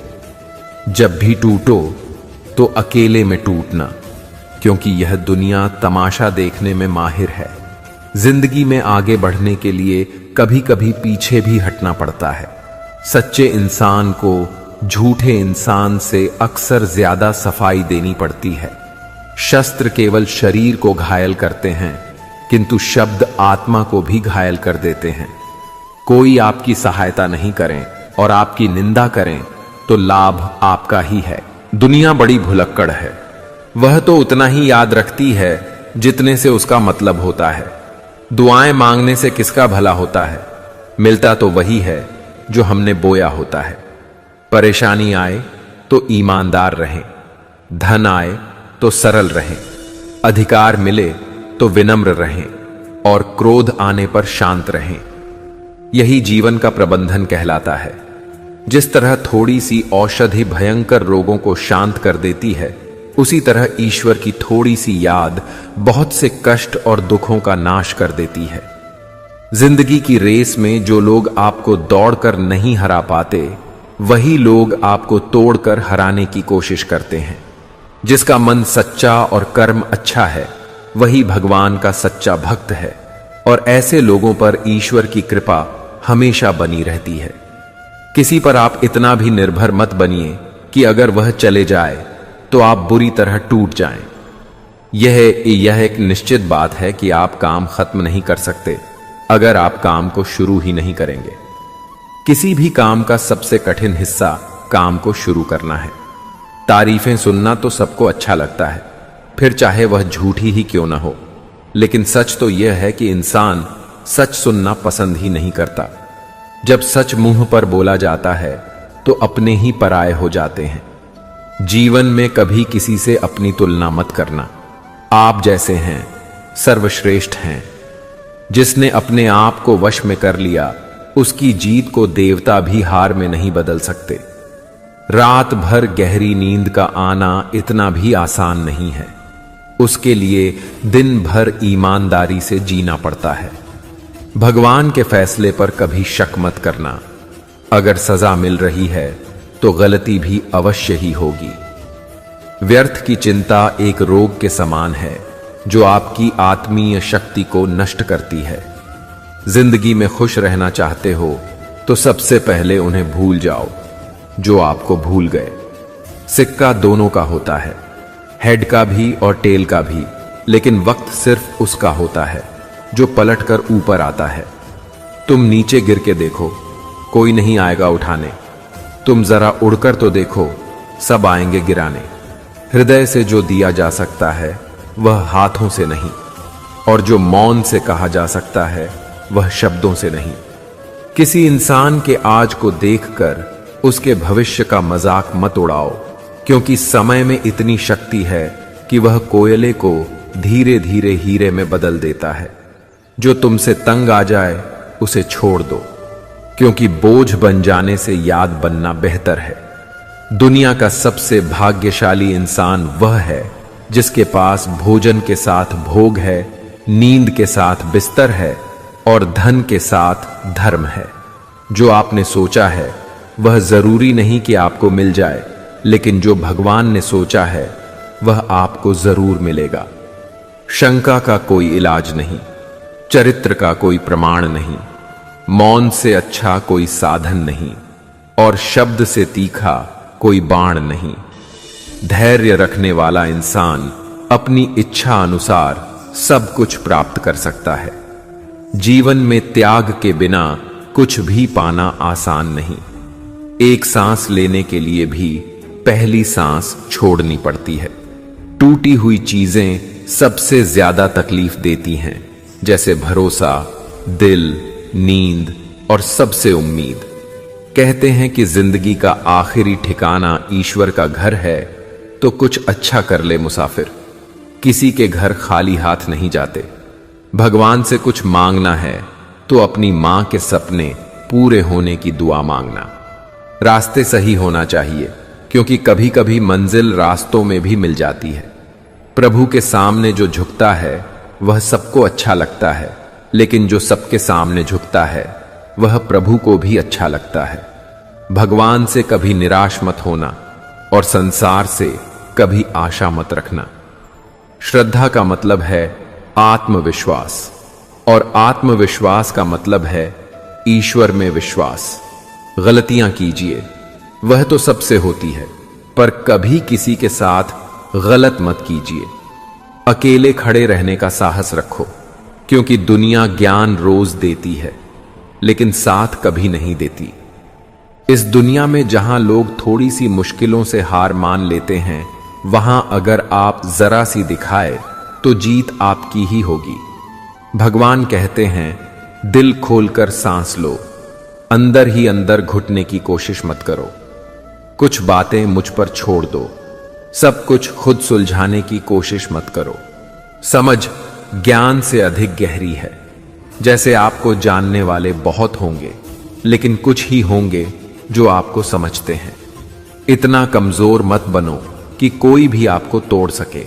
जब भी टूटो तो अकेले में टूटना, क्योंकि यह दुनिया तमाशा देखने में माहिर है। जिंदगी में आगे बढ़ने के लिए कभी कभी पीछे भी हटना पड़ता है। सच्चे इंसान को झूठे इंसान से अक्सर ज्यादा सफाई देनी पड़ती है। शस्त्र केवल शरीर को घायल करते हैं, किंतु शब्द आत्मा को भी घायल कर देते हैं। कोई आपकी सहायता नहीं करें और आपकी निंदा करें तो लाभ आपका ही है। दुनिया बड़ी भुलक्कड़ है। वह तो उतना ही याद रखती है जितने से उसका मतलब होता है। दुआएं मांगने से किसका भला होता है? मिलता तो वही है जो हमने बोया होता है। परेशानी आए तो ईमानदार रहें, धन आए तो सरल रहें, अधिकार मिले तो विनम्र रहें और क्रोध आने पर शांत रहें। यही जीवन का प्रबंधन कहलाता है। जिस तरह थोड़ी सी औषधि भयंकर रोगों को शांत कर देती है, उसी तरह ईश्वर की थोड़ी सी याद बहुत से कष्ट और दुखों का नाश कर देती है। जिंदगी की रेस में जो लोग आपको दौड़कर नहीं हरा पाते, वही लोग आपको तोड़कर हराने की कोशिश करते हैं। जिसका मन सच्चा और कर्म अच्छा है, वही भगवान का सच्चा भक्त है, और ऐसे लोगों पर ईश्वर की कृपा हमेशा बनी रहती है। किसी पर आप इतना भी निर्भर मत बनिए कि अगर वह चले जाए तो आप बुरी तरह टूट जाएं। यह एक निश्चित बात है कि आप काम खत्म नहीं कर सकते अगर आप काम को शुरू ही नहीं करेंगे। किसी भी काम का सबसे कठिन हिस्सा काम को शुरू करना है। तारीफें सुनना तो सबको अच्छा लगता है, फिर चाहे वह झूठी ही क्यों ना हो, लेकिन सच तो यह है कि इंसान सच सुनना पसंद ही नहीं करता। जब सच मुंह पर बोला जाता है तो अपने ही पराये हो जाते हैं। जीवन में कभी किसी से अपनी तुलना मत करना। आप जैसे हैं सर्वश्रेष्ठ हैं। जिसने अपने आप को वश में कर लिया, उसकी जीत को देवता भी हार में नहीं बदल सकते। रात भर गहरी नींद का आना इतना भी आसान नहीं है। उसके लिए दिन भर ईमानदारी से जीना पड़ता है। भगवान के फैसले पर कभी शक मत करना। अगर सजा मिल रही है तो गलती भी अवश्य ही होगी। व्यर्थ की चिंता एक रोग के समान है जो आपकी आत्मीय शक्ति को नष्ट करती है। जिंदगी में खुश रहना चाहते हो तो सबसे पहले उन्हें भूल जाओ जो आपको भूल गए। सिक्का दोनों का होता है, हेड का भी और टेल का भी, लेकिन वक्त सिर्फ उसका होता है जो पलटकर ऊपर आता है। तुम नीचे गिर के देखो, कोई नहीं आएगा उठाने। तुम जरा उड़कर तो देखो, सब आएंगे गिराने। हृदय से जो दिया जा सकता है वह हाथों से नहीं, और जो मौन से कहा जा सकता है वह शब्दों से नहीं। किसी इंसान के आज को देखकर उसके भविष्य का मजाक मत उड़ाओ, क्योंकि समय में इतनी शक्ति है कि वह कोयले को धीरे धीरे हीरे में बदल देता है। जो तुमसे तंग आ जाए उसे छोड़ दो, क्योंकि बोझ बन जाने से याद बनना बेहतर है। दुनिया का सबसे भाग्यशाली इंसान वह है जिसके पास भोजन के साथ भोग है, नींद के साथ बिस्तर है और धन के साथ धर्म है। जो आपने सोचा है वह जरूरी नहीं कि आपको मिल जाए, लेकिन जो भगवान ने सोचा है वह आपको जरूर मिलेगा। शंका का कोई इलाज नहीं, चरित्र का कोई प्रमाण नहीं, मौन से अच्छा कोई साधन नहीं, और शब्द से तीखा कोई बाण नहीं। धैर्य रखने वाला इंसान अपनी इच्छा अनुसार सब कुछ प्राप्त कर सकता है। जीवन में त्याग के बिना कुछ भी पाना आसान नहीं। एक सांस लेने के लिए भी पहली सांस छोड़नी पड़ती है। टूटी हुई चीजें सबसे ज्यादा तकलीफ देती हैं, जैसे भरोसा, दिल, नींद और सबसे उम्मीद। कहते हैं कि जिंदगी का आखिरी ठिकाना ईश्वर का घर है, तो कुछ अच्छा कर ले मुसाफिर। किसी के घर खाली हाथ नहीं जाते। भगवान से कुछ मांगना है तो अपनी मां के सपने पूरे होने की दुआ मांगना। रास्ते सही होना चाहिए, क्योंकि कभी कभी मंजिल रास्तों में भी मिल जाती है। प्रभु के सामने जो झुकता है वह सबको अच्छा लगता है, लेकिन जो सबके सामने झुकता है वह प्रभु को भी अच्छा लगता है। भगवान से कभी निराश मत होना और संसार से कभी आशा मत रखना। श्रद्धा का मतलब है आत्मविश्वास, और आत्मविश्वास का मतलब है ईश्वर में विश्वास। गलतियां कीजिए, वह तो सबसे होती है, पर कभी किसी के साथ गलत मत कीजिए। अकेले खड़े रहने का साहस रखो, क्योंकि दुनिया ज्ञान रोज देती है, लेकिन साथ कभी नहीं देती। इस दुनिया में जहां लोग थोड़ी सी मुश्किलों से हार मान लेते हैं, वहां अगर आप जरा सी दिखाए तो जीत आपकी ही होगी। भगवान कहते हैं, दिल खोलकर सांस लो, अंदर ही अंदर घुटने की कोशिश मत करो। कुछ बातें मुझ पर छोड़ दो, सब कुछ खुद सुलझाने की कोशिश मत करो। समझ ज्ञान से अधिक गहरी है। जैसे आपको जानने वाले बहुत होंगे, लेकिन कुछ ही होंगे जो आपको समझते हैं। इतना कमजोर मत बनो कि कोई भी आपको तोड़ सके,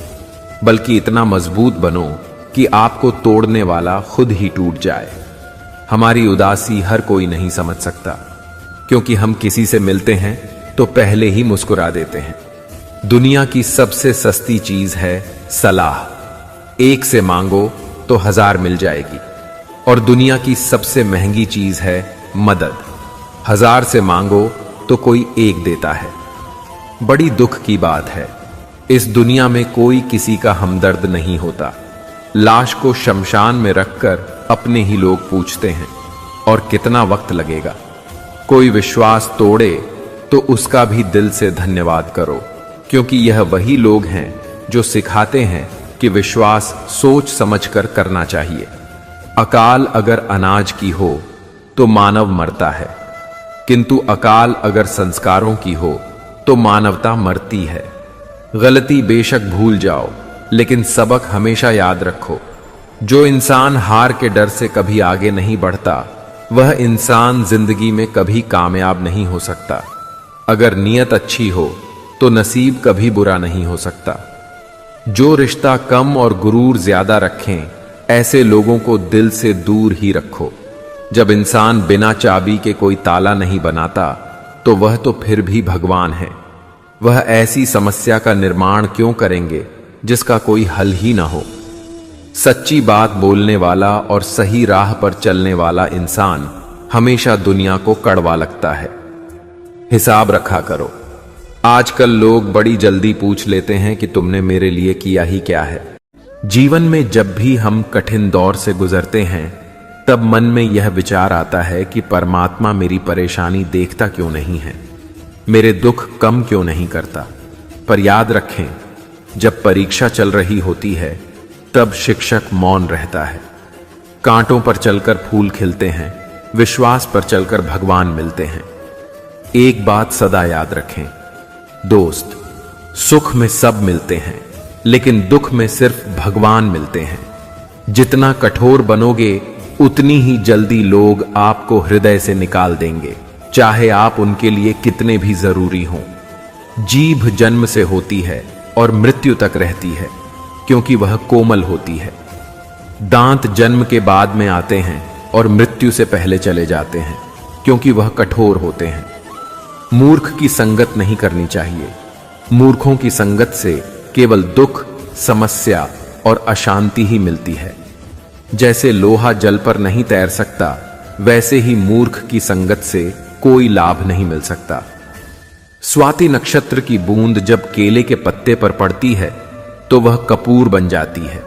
बल्कि इतना मजबूत बनो कि आपको तोड़ने वाला खुद ही टूट जाए। हमारी उदासी हर कोई नहीं समझ सकता, क्योंकि हम किसी से मिलते हैं तो पहले ही मुस्कुरा देते हैं। दुनिया की सबसे सस्ती चीज है सलाह। एक से मांगो तो 1000 मिल जाएगी। और दुनिया की सबसे महंगी चीज है मदद। 1000 से मांगो तो कोई एक देता है। बड़ी दुख की बात है, इस दुनिया में कोई किसी का हमदर्द नहीं होता। लाश को शमशान में रखकर अपने ही लोग पूछते हैं, और कितना वक्त लगेगा। कोई विश्वास तोड़े तो उसका भी दिल से धन्यवाद करो, क्योंकि यह वही लोग हैं जो सिखाते हैं कि विश्वास सोच समझकर करना चाहिए। अकाल अगर अनाज की हो तो मानव मरता है, किंतु अकाल अगर संस्कारों की हो तो मानवता मरती है। गलती बेशक भूल जाओ, लेकिन सबक हमेशा याद रखो। जो इंसान हार के डर से कभी आगे नहीं बढ़ता, वह इंसान जिंदगी में कभी कामयाब नहीं हो सकता। अगर नीयत अच्छी हो तो नसीब कभी बुरा नहीं हो सकता। जो रिश्ता कम और गुरूर ज्यादा रखें, ऐसे लोगों को दिल से दूर ही रखो। जब इंसान बिना चाबी के कोई ताला नहीं बनाता, तो वह तो फिर भी भगवान है। वह ऐसी समस्या का निर्माण क्यों करेंगे जिसका कोई हल ही ना हो। सच्ची बात बोलने वाला और सही राह पर चलने वाला इंसान हमेशा दुनिया को कड़वा लगता है। हिसाब रखा करो। आजकल लोग बड़ी जल्दी पूछ लेते हैं कि तुमने मेरे लिए किया ही क्या है। जीवन में जब भी हम कठिन दौर से गुजरते हैं, तब मन में यह विचार आता है कि परमात्मा मेरी परेशानी देखता क्यों नहीं है, मेरे दुख कम क्यों नहीं करता। पर याद रखें, जब परीक्षा चल रही होती है तब शिक्षक मौन रहता है। कांटों पर चलकर फूल खिलते हैं, विश्वास पर चलकर भगवान मिलते हैं। एक बात सदा याद रखें दोस्त, सुख में सब मिलते हैं, लेकिन दुख में सिर्फ भगवान मिलते हैं। जितना कठोर बनोगे, उतनी ही जल्दी लोग आपको हृदय से निकाल देंगे, चाहे आप उनके लिए कितने भी जरूरी हों। जीभ जन्म से होती है और मृत्यु तक रहती है, क्योंकि वह कोमल होती है। दांत जन्म के बाद में आते हैं और मृत्यु से पहले चले जाते हैं, क्योंकि वह कठोर होते हैं। मूर्ख की संगत नहीं करनी चाहिए। मूर्खों की संगत से केवल दुख, समस्या और अशांति ही मिलती है। जैसे लोहा जल पर नहीं तैर सकता, वैसे ही मूर्ख की संगत से कोई लाभ नहीं मिल सकता। स्वाति नक्षत्र की बूंद जब केले के पत्ते पर पड़ती है तो वह कपूर बन जाती है।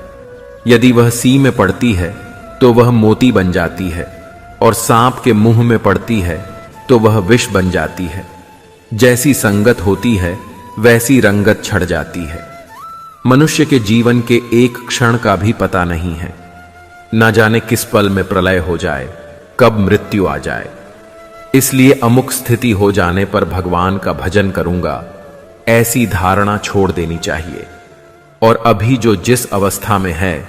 यदि वह सी में पड़ती है तो वह मोती बन जाती है, और सांप के मुंह में पड़ती है तो वह विष बन जाती है। जैसी संगत होती है वैसी रंगत छड़ जाती है। मनुष्य के जीवन के एक क्षण का भी पता नहीं है। न जाने किस पल में प्रलय हो जाए, कब मृत्यु आ जाए। इसलिए अमुक स्थिति हो जाने पर भगवान का भजन करूंगा, ऐसी धारणा छोड़ देनी चाहिए। और अभी जो जिस अवस्था में है,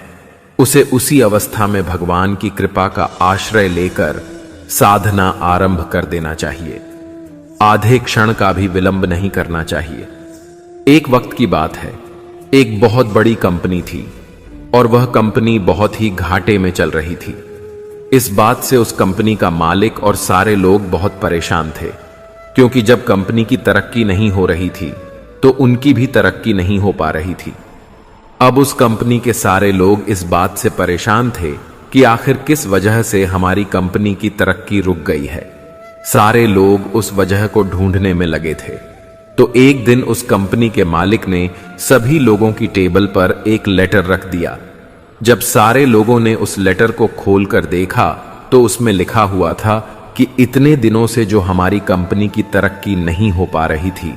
उसे उसी अवस्था में भगवान की कृपा का आश्रय लेकर साधना आरंभ कर देना चाहिए। आधे क्षण का भी विलंब नहीं करना चाहिए। एक वक्त की बात है, एक बहुत बड़ी कंपनी थी और वह कंपनी बहुत ही घाटे में चल रही थी। इस बात से उस कंपनी का मालिक और सारे लोग बहुत परेशान थे, क्योंकि जब कंपनी की तरक्की नहीं हो रही थी तो उनकी भी तरक्की नहीं हो पा रही थी। अब उस कंपनी के सारे लोग इस बात से परेशान थे कि आखिर किस वजह से हमारी कंपनी की तरक्की रुक गई है। सारे लोग उस वजह को ढूंढने में लगे थे। तो एक दिन उस कंपनी के मालिक ने सभी लोगों की टेबल पर एक लेटर रख दिया। जब सारे लोगों ने उस लेटर को खोलकर देखा तो उसमें लिखा हुआ था कि इतने दिनों से जो हमारी कंपनी की तरक्की नहीं हो पा रही थी,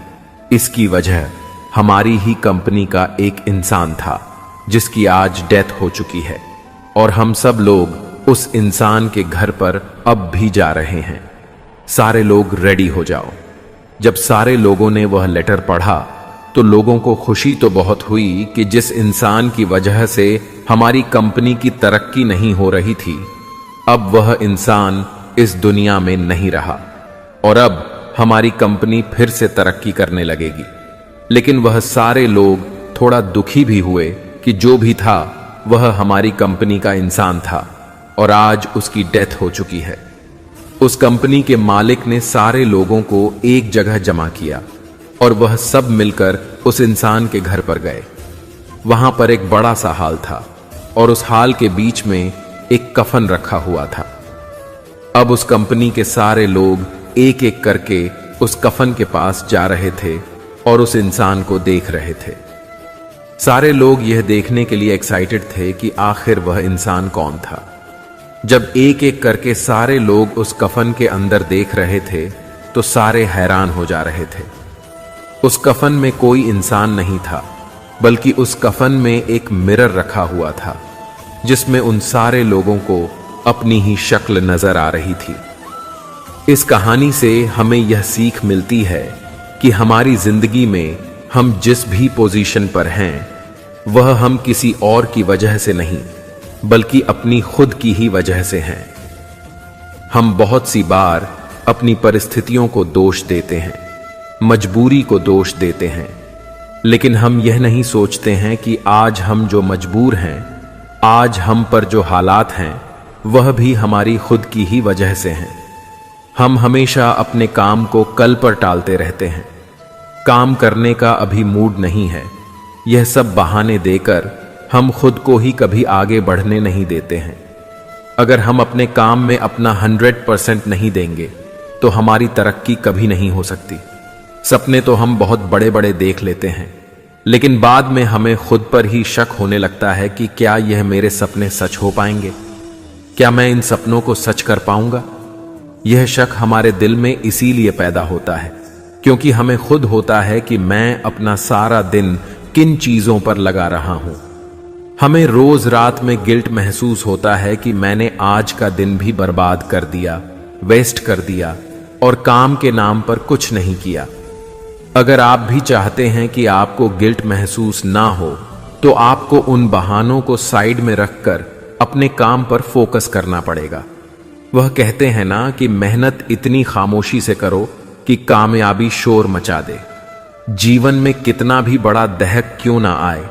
इसकी वजह हमारी ही कंपनी का एक इंसान था, जिसकी आज डेथ हो चुकी है, और हम सब लोग उस इंसान के घर पर अब भी जा रहे हैं। सारे लोग रेडी हो जाओ। जब सारे लोगों ने वह लेटर पढ़ा तो लोगों को खुशी तो बहुत हुई कि जिस इंसान की वजह से हमारी कंपनी की तरक्की नहीं हो रही थी, अब वह इंसान इस दुनिया में नहीं रहा, और अब हमारी कंपनी फिर से तरक्की करने लगेगी। लेकिन वह सारे लोग थोड़ा दुखी भी हुए कि जो भी था वह हमारी कंपनी का इंसान था और आज उसकी डेथ हो चुकी है। उस कंपनी के मालिक ने सारे लोगों को एक जगह जमा किया और वह सब मिलकर उस इंसान के घर पर गए। वहां पर एक बड़ा सा हाल था और उस हाल के बीच में एक कफन रखा हुआ था। अब उस कंपनी के सारे लोग एक एक करके उस कफन के पास जा रहे थे और उस इंसान को देख रहे थे। सारे लोग यह देखने के लिए एक्साइटेड थे कि आखिर वह इंसान कौन था। जब एक एक करके सारे लोग उस कफन के अंदर देख रहे थे तो सारे हैरान हो जा रहे थे। उस कफन में कोई इंसान नहीं था, बल्कि उस कफन में एक मिरर रखा हुआ था जिसमें उन सारे लोगों को अपनी ही शक्ल नजर आ रही थी। इस कहानी से हमें यह सीख मिलती है कि हमारी जिंदगी में हम जिस भी पोजीशन पर हैं वह हम किसी और की वजह से नहीं बल्कि अपनी खुद की ही वजह से हैं। हम बहुत सी बार अपनी परिस्थितियों को दोष देते हैं, मजबूरी को दोष देते हैं, लेकिन हम यह नहीं सोचते हैं कि आज हम जो मजबूर हैं, आज हम पर जो हालात हैं वह भी हमारी खुद की ही वजह से हैं। हम हमेशा अपने काम को कल पर टालते रहते हैं। काम करने का अभी मूड नहीं है, यह सब बहाने देकर हम खुद को ही कभी आगे बढ़ने नहीं देते हैं। अगर हम अपने काम में अपना 100% नहीं देंगे तो हमारी तरक्की कभी नहीं हो सकती। सपने तो हम बहुत बड़े बड़े देख लेते हैं, लेकिन बाद में हमें खुद पर ही शक होने लगता है कि क्या यह मेरे सपने सच हो पाएंगे, क्या मैं इन सपनों को सच कर पाऊंगा। यह शक हमारे दिल में इसीलिए पैदा होता है क्योंकि हमें खुद होता है कि मैं अपना सारा दिन किन चीजों पर लगा रहा हूं। हमें रोज रात में गिल्ट महसूस होता है कि मैंने आज का दिन भी बर्बाद कर दिया, वेस्ट कर दिया और काम के नाम पर कुछ नहीं किया। अगर आप भी चाहते हैं कि आपको गिल्ट महसूस ना हो तो आपको उन बहानों को साइड में रखकर अपने काम पर फोकस करना पड़ेगा। वह कहते हैं ना कि मेहनत इतनी खामोशी से करो कि कामयाबी शोर मचा दे। जीवन में कितना भी बड़ा दहक क्यों ना आए,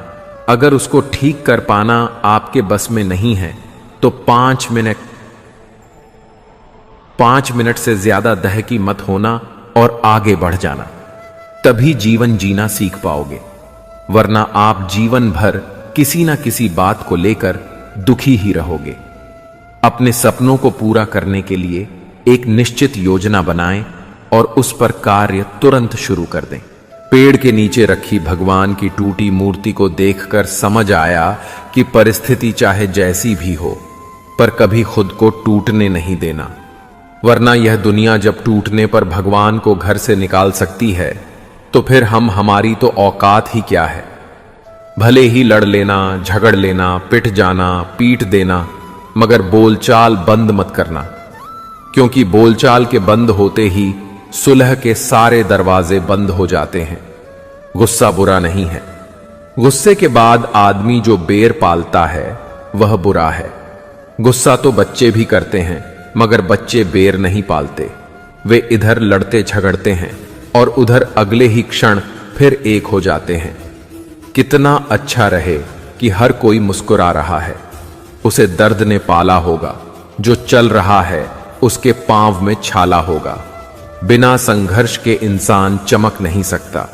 अगर उसको ठीक कर पाना आपके बस में नहीं है तो 5 मिनट से ज्यादा दहकी मत होना और आगे बढ़ जाना। तभी जीवन जीना सीख पाओगे, वरना आप जीवन भर किसी ना किसी बात को लेकर दुखी ही रहोगे। अपने सपनों को पूरा करने के लिए एक निश्चित योजना बनाएं और उस पर कार्य तुरंत शुरू कर दें। पेड़ के नीचे रखी भगवान की टूटी मूर्ति को देखकर समझ आया कि परिस्थिति चाहे जैसी भी हो पर कभी खुद को टूटने नहीं देना, वरना यह दुनिया जब टूटने पर भगवान को घर से निकाल सकती है तो फिर हमारी तो औकात ही क्या है। भले ही लड़ लेना, झगड़ लेना, पिट जाना, पीट देना, मगर बोलचाल बंद मत करना, क्योंकि बोलचाल के बंद होते ही सुलह के सारे दरवाजे बंद हो जाते हैं। गुस्सा बुरा नहीं है। गुस्से के बाद आदमी जो बेर पालता है वह बुरा है। गुस्सा तो बच्चे भी करते हैं, मगर बच्चे बेर नहीं पालते। वे इधर लड़ते झगड़ते हैं और उधर अगले ही क्षण फिर एक हो जाते हैं। कितना अच्छा रहे कि हर कोई मुस्कुरा रहा है, उसे दर्द ने पाला होगा। जो चल रहा है उसके पांव में छाला होगा। बिना संघर्ष के इंसान चमक नहीं सकता।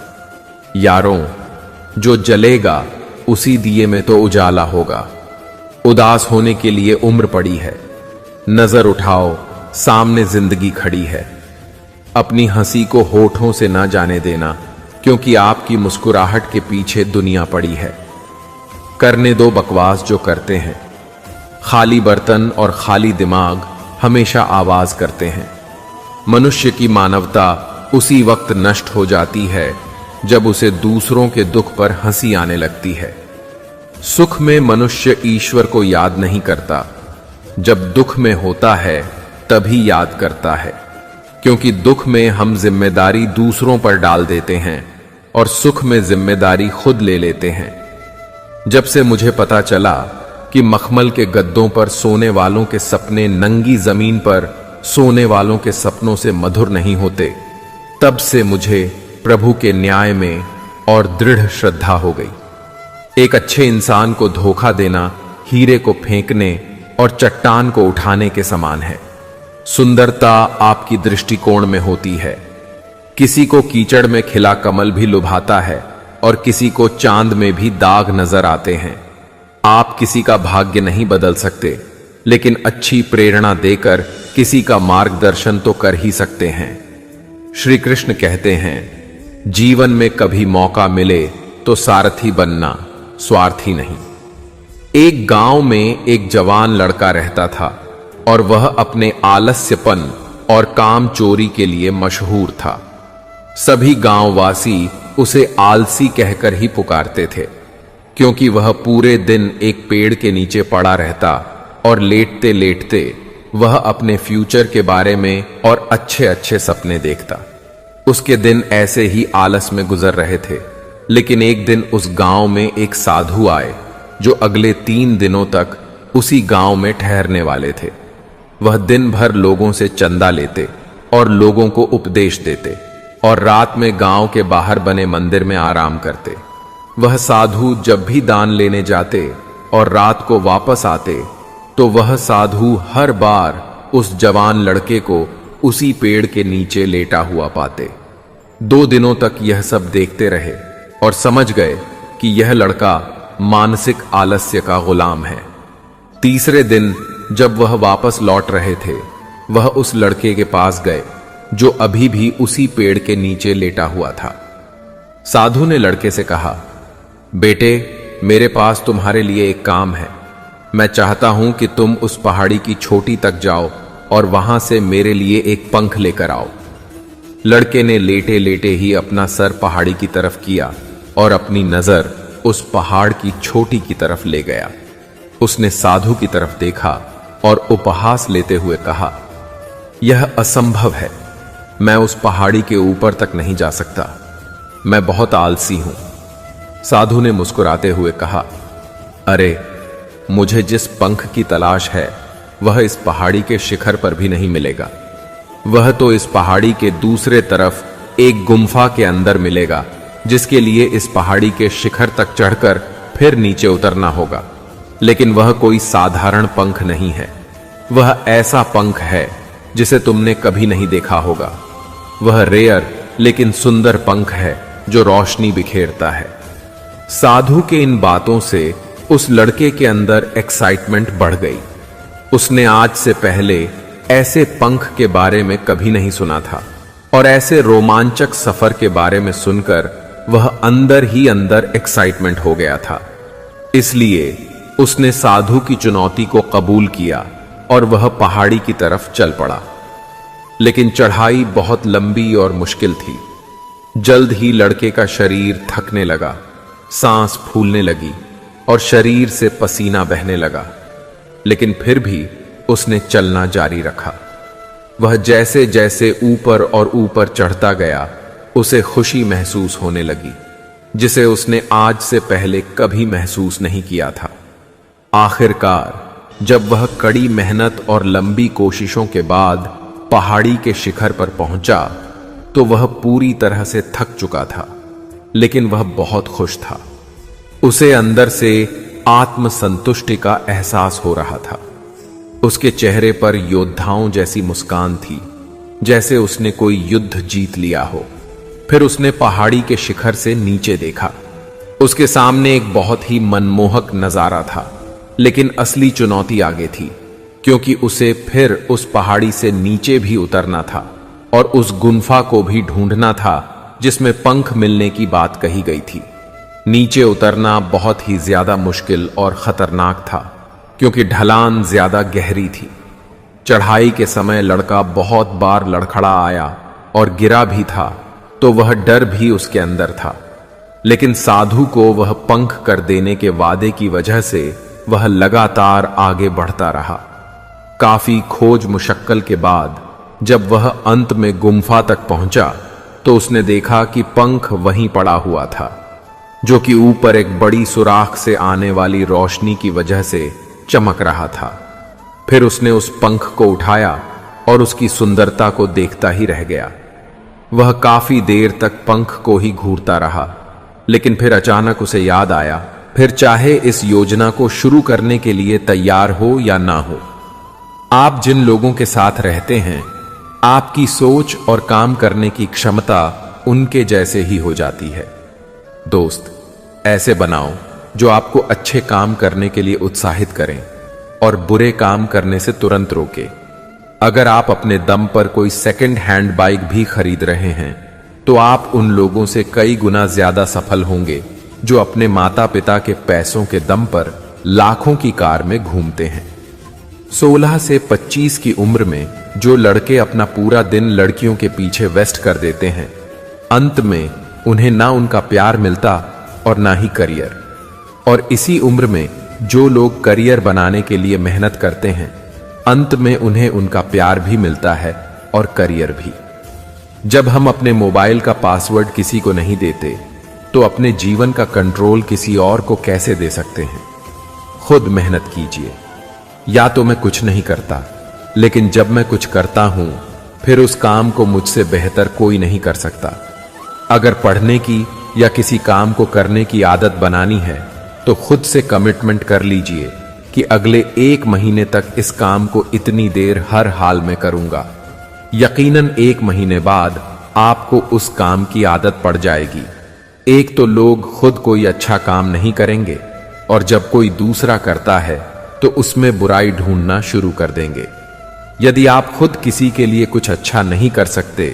यारों, जो जलेगा उसी दिए में तो उजाला होगा। उदास होने के लिए उम्र पड़ी है, नजर उठाओ, सामने जिंदगी खड़ी है। अपनी हंसी को होठों से ना जाने देना, क्योंकि आपकी मुस्कुराहट के पीछे दुनिया पड़ी है। करने दो बकवास जो करते हैं। खाली बर्तन और खाली दिमाग हमेशा आवाज करते हैं। मनुष्य की मानवता उसी वक्त नष्ट हो जाती है जब उसे दूसरों के दुख पर हंसी आने लगती है। सुख में मनुष्य ईश्वर को याद नहीं करता, जब दुख में होता है तभी याद करता है, क्योंकि दुख में हम जिम्मेदारी दूसरों पर डाल देते हैं और सुख में जिम्मेदारी खुद ले लेते हैं। जब से मुझे पता चला कि मखमल के गद्दों पर सोने वालों के सपने नंगी जमीन पर सोने वालों के सपनों से मधुर नहीं होते, तब से मुझे प्रभु के न्याय में और दृढ़ श्रद्धा हो गई। एक अच्छे इंसान को धोखा देना हीरे को फेंकने और चट्टान को उठाने के समान है। सुंदरता आपकी दृष्टिकोण में होती है। किसी को कीचड़ में खिला कमल भी लुभाता है और किसी को चांद में भी दाग नजर आते हैं। आप किसी का भाग्य नहीं बदल सकते, लेकिन अच्छी प्रेरणा देकर किसी का मार्गदर्शन तो कर ही सकते हैं। श्री कृष्ण कहते हैं, जीवन में कभी मौका मिले तो सारथी बनना, स्वार्थी नहीं। एक गांव में एक जवान लड़का रहता था और वह अपने आलस्यपन और काम चोरी के लिए मशहूर था। सभी गांववासी उसे आलसी कहकर ही पुकारते थे, क्योंकि वह पूरे दिन एक पेड़ के नीचे पड़ा रहता और लेटते लेटते वह अपने फ्यूचर के बारे में और अच्छे अच्छे सपने देखता। उसके दिन ऐसे ही आलस में गुजर रहे थे, लेकिन एक दिन उस गांव में एक साधु आए जो अगले 3 दिनों तक उसी गांव में ठहरने वाले थे। वह दिन भर लोगों से चंदा लेते और लोगों को उपदेश देते और रात में गांव के बाहर बने मंदिर में आराम करते। वह साधु जब भी दान लेने जाते और रात को वापस आते तो वह साधु हर बार उस जवान लड़के को उसी पेड़ के नीचे लेटा हुआ पाते। 2 दिनों तक यह सब देखते रहे और समझ गए कि यह लड़का मानसिक आलस्य का गुलाम है। तीसरे दिन जब वह वापस लौट रहे थे, वह उस लड़के के पास गए जो अभी भी उसी पेड़ के नीचे लेटा हुआ था। साधु ने लड़के से कहा, बेटे, मेरे पास तुम्हारे लिए एक काम है। मैं चाहता हूं कि तुम उस पहाड़ी की चोटी तक जाओ और वहां से मेरे लिए एक पंख लेकर आओ। लड़के ने लेटे लेटे ही अपना सर पहाड़ी की तरफ किया और अपनी नजर उस पहाड़ की चोटी की तरफ ले गया। उसने साधु की तरफ देखा और उपहास लेते हुए कहा, यह असंभव है। मैं उस पहाड़ी के ऊपर तक नहीं जा सकता। मैं बहुत आलसी हूं। साधु ने मुस्कुराते हुए कहा, अरे, मुझे जिस पंख की तलाश है वह इस पहाड़ी के शिखर पर भी नहीं मिलेगा। वह तो इस पहाड़ी के दूसरे तरफ एक गुम्फा के अंदर मिलेगा, जिसके लिए इस पहाड़ी के शिखर तक चढ़कर फिर नीचे उतरना होगा। लेकिन वह कोई साधारण पंख नहीं है। वह ऐसा पंख है जिसे तुमने कभी नहीं देखा होगा। वह रेयर लेकिन सुंदर पंख है जो रोशनी बिखेरता है। साधु के इन बातों से उस लड़के के अंदर एक्साइटमेंट बढ़ गई। उसने आज से पहले ऐसे पंख के बारे में कभी नहीं सुना था और ऐसे रोमांचक सफर के बारे में सुनकर वह अंदर ही अंदर एक्साइटमेंट हो गया था। इसलिए उसने साधु की चुनौती को कबूल किया और वह पहाड़ी की तरफ चल पड़ा। लेकिन चढ़ाई बहुत लंबी और मुश्किल थी। जल्द ही लड़के का शरीर थकने लगा, सांस फूलने लगी और शरीर से पसीना बहने लगा। लेकिन फिर भी उसने चलना जारी रखा। वह जैसे जैसे ऊपर और ऊपर चढ़ता गया, उसे खुशी महसूस होने लगी, जिसे उसने आज से पहले कभी महसूस नहीं किया था। आखिरकार जब वह कड़ी मेहनत और लंबी कोशिशों के बाद पहाड़ी के शिखर पर पहुंचा, तो वह पूरी तरह से थक चुका था, लेकिन वह बहुत खुश था। उसे अंदर से आत्मसंतुष्टि का एहसास हो रहा था। उसके चेहरे पर योद्धाओं जैसी मुस्कान थी, जैसे उसने कोई युद्ध जीत लिया हो। फिर उसने पहाड़ी के शिखर से नीचे देखा। उसके सामने एक बहुत ही मनमोहक नजारा था, लेकिन असली चुनौती आगे थी, क्योंकि उसे फिर उस पहाड़ी से नीचे भी उतरना था और उस गुम्फा को भी ढूंढना था जिसमें पंख मिलने की बात कही गई थी। नीचे उतरना बहुत ही ज्यादा मुश्किल और खतरनाक था, क्योंकि ढलान ज्यादा गहरी थी। चढ़ाई के समय लड़का बहुत बार लड़खड़ा आया और गिरा भी था, तो वह डर भी उसके अंदर था। लेकिन साधु को वह पंख कर देने के वादे की वजह से वह लगातार आगे बढ़ता रहा। काफी खोज मुशक्कल के बाद जब वह अंत में गुम्फा तक पहुंचा, तो उसने देखा कि पंख वहीं पड़ा हुआ था, जो कि ऊपर एक बड़ी सुराख से आने वाली रोशनी की वजह से चमक रहा था। फिर उसने उस पंख को उठाया और उसकी सुंदरता को देखता ही रह गया। वह काफी देर तक पंख को ही घूरता रहा, लेकिन फिर अचानक उसे याद आया, फिर चाहे इस योजना को शुरू करने के लिए तैयार हो या ना हो, आप जिन लोगों के साथ रहते हैं, आपकी सोच और काम करने की क्षमता उनके जैसे ही हो जाती है। दोस्त ऐसे बनाओ जो आपको अच्छे काम करने के लिए उत्साहित करें और बुरे काम करने से तुरंत रोके। अगर आप अपने दम पर कोई सेकंड हैंड बाइक भी खरीद रहे हैं, तो आप उन लोगों से कई गुना ज्यादा सफल होंगे जो अपने माता पिता के पैसों के दम पर लाखों की कार में घूमते हैं। 16 से 25 की उम्र में जो लड़के अपना पूरा दिन लड़कियों के पीछे वेस्ट कर देते हैं, अंत में उन्हें ना उनका प्यार मिलता और ना ही करियर। और इसी उम्र में जो लोग करियर बनाने के लिए मेहनत करते हैं, अंत में उन्हें उनका प्यार भी मिलता है और करियर भी। जब हम अपने मोबाइल का पासवर्ड किसी को नहीं देते, तो अपने जीवन का कंट्रोल किसी और को कैसे दे सकते हैं? खुद मेहनत कीजिए। या तो मैं कुछ नहीं करता, लेकिन जब मैं कुछ करता हूं, फिर उस काम को मुझसे बेहतर कोई नहीं कर सकता। अगर पढ़ने की या किसी काम को करने की आदत बनानी है, तो खुद से कमिटमेंट कर लीजिए कि अगले 1 महीने तक इस काम को इतनी देर हर हाल में करूंगा। यकीनन 1 महीने बाद आपको उस काम की आदत पड़ जाएगी। एक तो लोग खुद कोई अच्छा काम नहीं करेंगे, और जब कोई दूसरा करता है तो उसमें बुराई ढूंढना शुरू कर देंगे। यदि आप खुद किसी के लिए कुछ अच्छा नहीं कर सकते,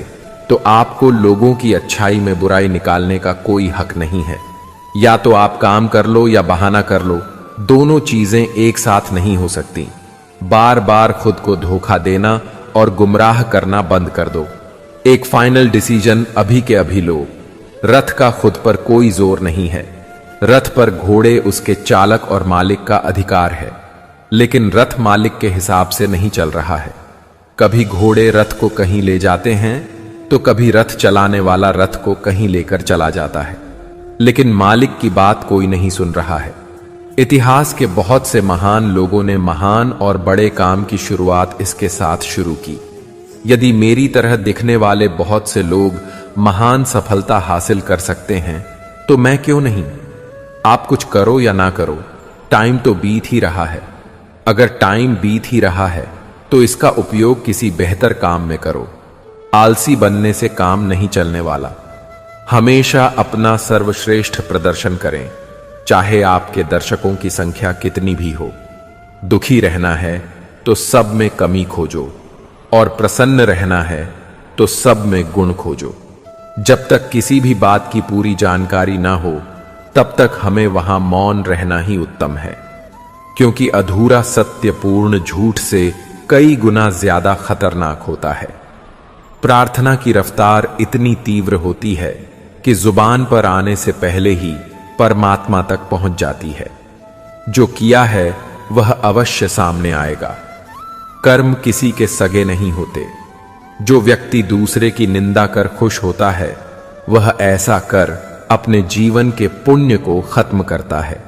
तो आपको लोगों की अच्छाई में बुराई निकालने का कोई हक नहीं है। या तो आप काम कर लो या बहाना कर लो, दोनों चीजें एक साथ नहीं हो सकती। बार बार खुद को धोखा देना और गुमराह करना बंद कर दो। एक फाइनल डिसीजन अभी के अभी लो। रथ का खुद पर कोई जोर नहीं है। रथ पर घोड़े उसके चालक और मालिक का अधिकार है, लेकिन रथ मालिक के हिसाब से नहीं चल रहा है। कभी घोड़े रथ को कहीं ले जाते हैं, तो कभी रथ चलाने वाला रथ को कहीं लेकर चला जाता है, लेकिन मालिक की बात कोई नहीं सुन रहा है। इतिहास के बहुत से महान लोगों ने महान और बड़े काम की शुरुआत इसके साथ शुरू की। यदि मेरी तरह दिखने वाले बहुत से लोग महान सफलता हासिल कर सकते हैं, तो मैं क्यों नहीं? आप कुछ करो या ना करो, टाइम तो बीत ही रहा है। अगर टाइम बीत ही रहा है, तो इसका उपयोग किसी बेहतर काम में करो। आलसी बनने से काम नहीं चलने वाला। हमेशा अपना सर्वश्रेष्ठ प्रदर्शन करें, चाहे आपके दर्शकों की संख्या कितनी भी हो। दुखी रहना है तो सब में कमी खोजो, और प्रसन्न रहना है तो सब में गुण खोजो। जब तक किसी भी बात की पूरी जानकारी ना हो, तब तक हमें वहां मौन रहना ही उत्तम है, क्योंकि अधूरा सत्य पूर्ण झूठ से कई गुना ज्यादा खतरनाक होता है। प्रार्थना की रफ्तार इतनी तीव्र होती है कि जुबान पर आने से पहले ही परमात्मा तक पहुंच जाती है। जो किया है वह अवश्य सामने आएगा। कर्म किसी के सगे नहीं होते। जो व्यक्ति दूसरे की निंदा कर खुश होता है, वह ऐसा कर अपने जीवन के पुण्य को खत्म करता है,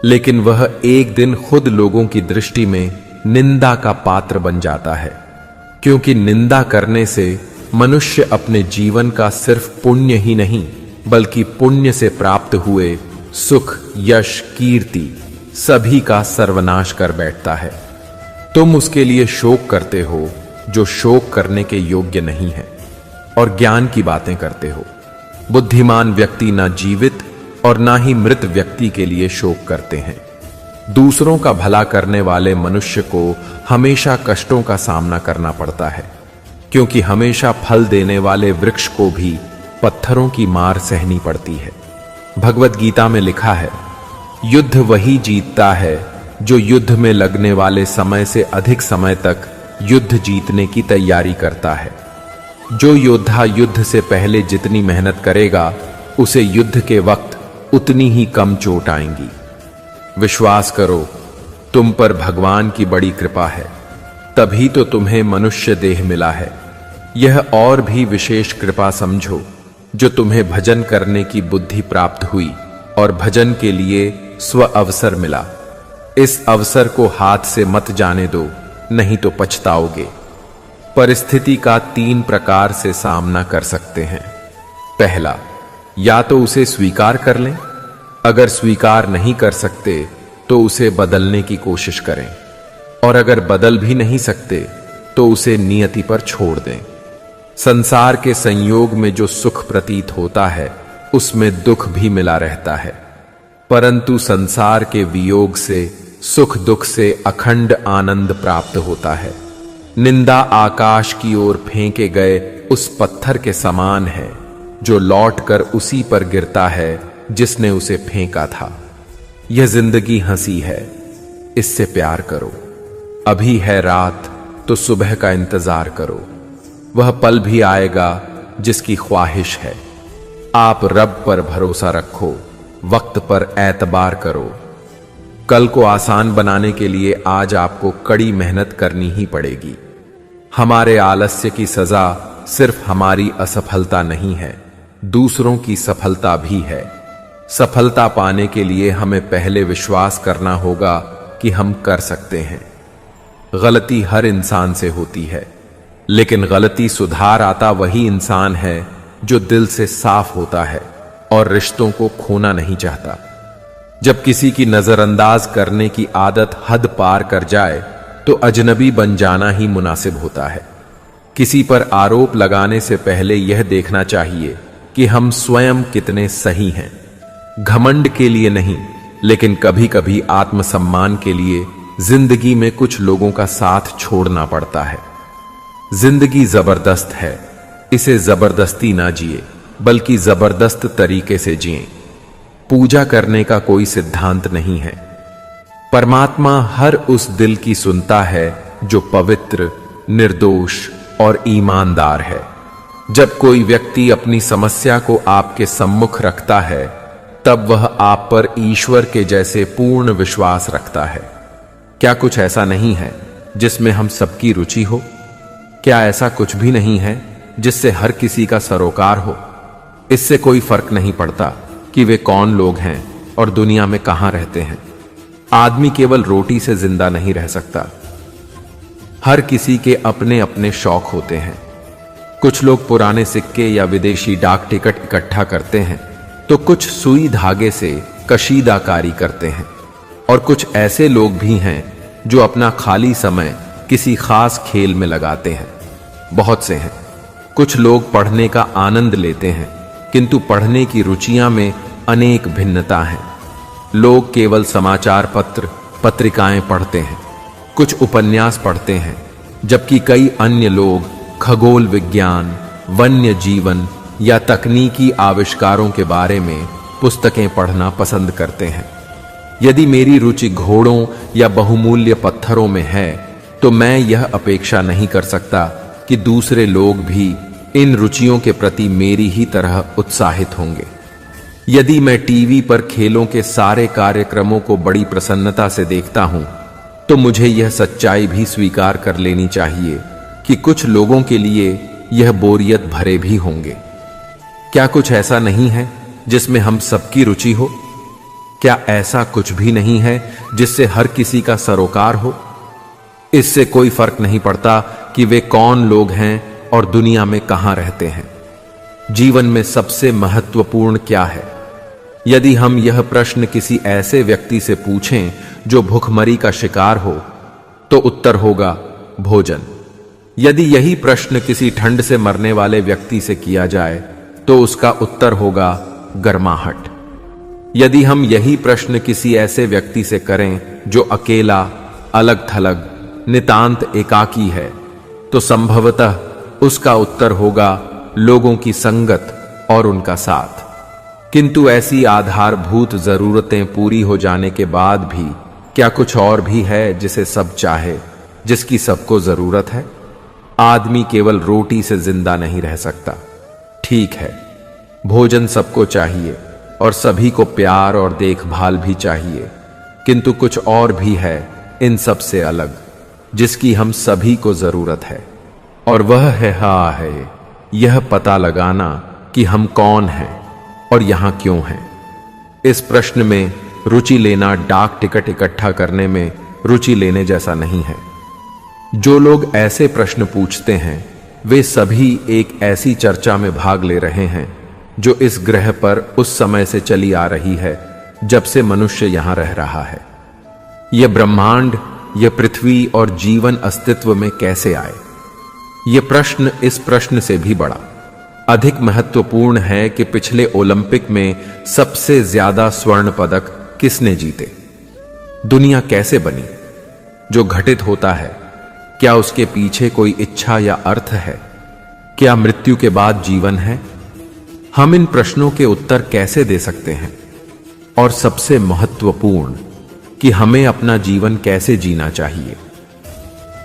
लेकिन वह एक दिन खुद लोगों की दृष्टि में निंदा का पात्र बन जाता है, क्योंकि निंदा करने से मनुष्य अपने जीवन का सिर्फ पुण्य ही नहीं, बल्कि पुण्य से प्राप्त हुए सुख, यश, कीर्ति सभी का सर्वनाश कर बैठता है। तुम उसके लिए शोक करते हो जो शोक करने के योग्य नहीं है, और ज्ञान की बातें करते हो। बुद्धिमान व्यक्ति ना जीवित और ना ही मृत व्यक्ति के लिए शोक करते हैं। दूसरों का भला करने वाले मनुष्य को हमेशा कष्टों का सामना करना पड़ता है, क्योंकि हमेशा फल देने वाले वृक्ष को भी पत्थरों की मार सहनी पड़ती है। भगवत गीता में लिखा है, युद्ध वही जीतता है जो युद्ध में लगने वाले समय से अधिक समय तक युद्ध जीतने की तैयारी करता है। जो योद्धा युद्ध से पहले जितनी मेहनत करेगा, उसे युद्ध के वक्त उतनी ही कम चोट आएंगी। विश्वास करो, तुम पर भगवान की बड़ी कृपा है, तभी तो तुम्हें मनुष्य देह मिला है। यह और भी विशेष कृपा समझो जो तुम्हें भजन करने की बुद्धि प्राप्त हुई और भजन के लिए स्व अवसर मिला। इस अवसर को हाथ से मत जाने दो, नहीं तो पछताओगे। परिस्थिति का 3 प्रकार से सामना कर सकते हैं। पहला, या तो उसे स्वीकार कर लें, अगर स्वीकार नहीं कर सकते तो उसे बदलने की कोशिश करें, और अगर बदल भी नहीं सकते तो उसे नियति पर छोड़ दें। संसार के संयोग में जो सुख प्रतीत होता है उसमें दुख भी मिला रहता है, परंतु संसार के वियोग से सुख दुख से अखंड आनंद प्राप्त होता है। निंदा आकाश की ओर फेंके गए उस पत्थर के समान है जो लौटकर उसी पर गिरता है जिसने उसे फेंका था। यह जिंदगी हंसी है, इससे प्यार करो। अभी है रात तो सुबह का इंतजार करो, वह पल भी आएगा जिसकी ख्वाहिश है। आप रब पर भरोसा रखो, वक्त पर एतबार करो। कल को आसान बनाने के लिए आज आपको कड़ी मेहनत करनी ही पड़ेगी। हमारे आलस्य की सजा सिर्फ हमारी असफलता नहीं है, दूसरों की सफलता भी है। सफलता पाने के लिए हमें पहले विश्वास करना होगा कि हम कर सकते हैं। गलती हर इंसान से होती है, लेकिन गलती सुधार आता वही इंसान है जो दिल से साफ होता है और रिश्तों को खोना नहीं चाहता। जब किसी की नजरअंदाज करने की आदत हद पार कर जाए तो अजनबी बन जाना ही मुनासिब होता है। किसी पर आरोप लगाने से पहले यह देखना चाहिए कि हम स्वयं कितने सही हैं। घमंड के लिए नहीं, लेकिन कभी कभी आत्मसम्मान के लिए जिंदगी में कुछ लोगों का साथ छोड़ना पड़ता है। जिंदगी जबरदस्त है, इसे जबरदस्ती ना जिए, बल्कि जबरदस्त तरीके से जिए। पूजा करने का कोई सिद्धांत नहीं है। परमात्मा हर उस दिल की सुनता है जो पवित्र, निर्दोष और ईमानदार है। जब कोई व्यक्ति अपनी समस्या को आपके सम्मुख रखता है, तब वह आप पर ईश्वर के जैसे पूर्ण विश्वास रखता है। क्या कुछ ऐसा नहीं है जिसमें हम सबकी रुचि हो? क्या ऐसा कुछ भी नहीं है जिससे हर किसी का सरोकार हो? इससे कोई फर्क नहीं पड़ता कि वे कौन लोग हैं और दुनिया में कहां रहते हैं। आदमी केवल रोटी से जिंदा नहीं रह सकता। हर किसी के अपने अपने शौक होते हैं। कुछ लोग पुराने सिक्के या विदेशी डाक टिकट इकट्ठा करते हैं, तो कुछ सुई धागे से कशीदाकारी करते हैं, और कुछ ऐसे लोग भी हैं जो अपना खाली समय किसी खास खेल में लगाते हैं। बहुत से हैं। कुछ लोग पढ़ने का आनंद लेते हैं, किंतु पढ़ने की रुचियां में अनेक भिन्नता हैं। लोग केवल समाचार पत्र, पत्रिकाएं पढ़ते हैं, कुछ उपन्यास पढ़ते हैं, जबकि कई अन्य लोग खगोल विज्ञान, वन्य जीवन या तकनीकी आविष्कारों के बारे में पुस्तकें पढ़ना पसंद करते हैं। यदि मेरी रुचि घोड़ों या बहुमूल्य पत्थरों में है, तो मैं यह अपेक्षा नहीं कर सकता कि दूसरे लोग भी इन रुचियों के प्रति मेरी ही तरह उत्साहित होंगे। यदि मैं टीवी पर खेलों के सारे कार्यक्रमों को बड़ी प्रसन्नता से देखता हूं, तो मुझे यह सच्चाई भी स्वीकार कर लेनी चाहिए कि कुछ लोगों के लिए यह बोरियत भरे भी होंगे। क्या कुछ ऐसा नहीं है जिसमें हम सबकी रुचि हो? क्या ऐसा कुछ भी नहीं है जिससे हर किसी का सरोकार हो? इससे कोई फर्क नहीं पड़ता कि वे कौन लोग हैं और दुनिया में कहां रहते हैं। जीवन में सबसे महत्वपूर्ण क्या है? यदि हम यह प्रश्न किसी ऐसे व्यक्ति से पूछें जो भूखमरी का शिकार हो, तो उत्तर होगा भोजन। यदि यही प्रश्न किसी ठंड से मरने वाले व्यक्ति से किया जाए, तो उसका उत्तर होगा गर्माहट। यदि हम यही प्रश्न किसी ऐसे व्यक्ति से करें जो अकेला, अलग थलग, नितांत एकाकी है, तो संभवतः उसका उत्तर होगा लोगों की संगत और उनका साथ। किंतु ऐसी आधारभूत जरूरतें पूरी हो जाने के बाद भी क्या कुछ और भी है जिसे सब चाहे, जिसकी सबको जरूरत है? आदमी केवल रोटी से जिंदा नहीं रह सकता। ठीक है, भोजन सबको चाहिए और सभी को प्यार और देखभाल भी चाहिए, किंतु कुछ और भी है इन सब से अलग, जिसकी हम सभी को जरूरत है, और वह है यह पता लगाना कि हम कौन हैं और यहां क्यों हैं। इस प्रश्न में रुचि लेना डाक टिकट इकट्ठा करने में रुचि लेने जैसा नहीं है। जो लोग ऐसे प्रश्न पूछते हैं वे सभी एक ऐसी चर्चा में भाग ले रहे हैं जो इस ग्रह पर उस समय से चली आ रही है जब से मनुष्य यहां रह रहा है। यह ब्रह्मांड, यह पृथ्वी और जीवन अस्तित्व में कैसे आए? यह प्रश्न इस प्रश्न से भी बड़ा, अधिक महत्वपूर्ण है कि पिछले ओलंपिक में सबसे ज्यादा स्वर्ण पदक किसने जीते? दुनिया कैसे बनी? जो घटित होता है, क्या उसके पीछे कोई इच्छा या अर्थ है? क्या मृत्यु के बाद जीवन है? हम इन प्रश्नों के उत्तर कैसे दे सकते हैं? और सबसे महत्वपूर्ण कि हमें अपना जीवन कैसे जीना चाहिए?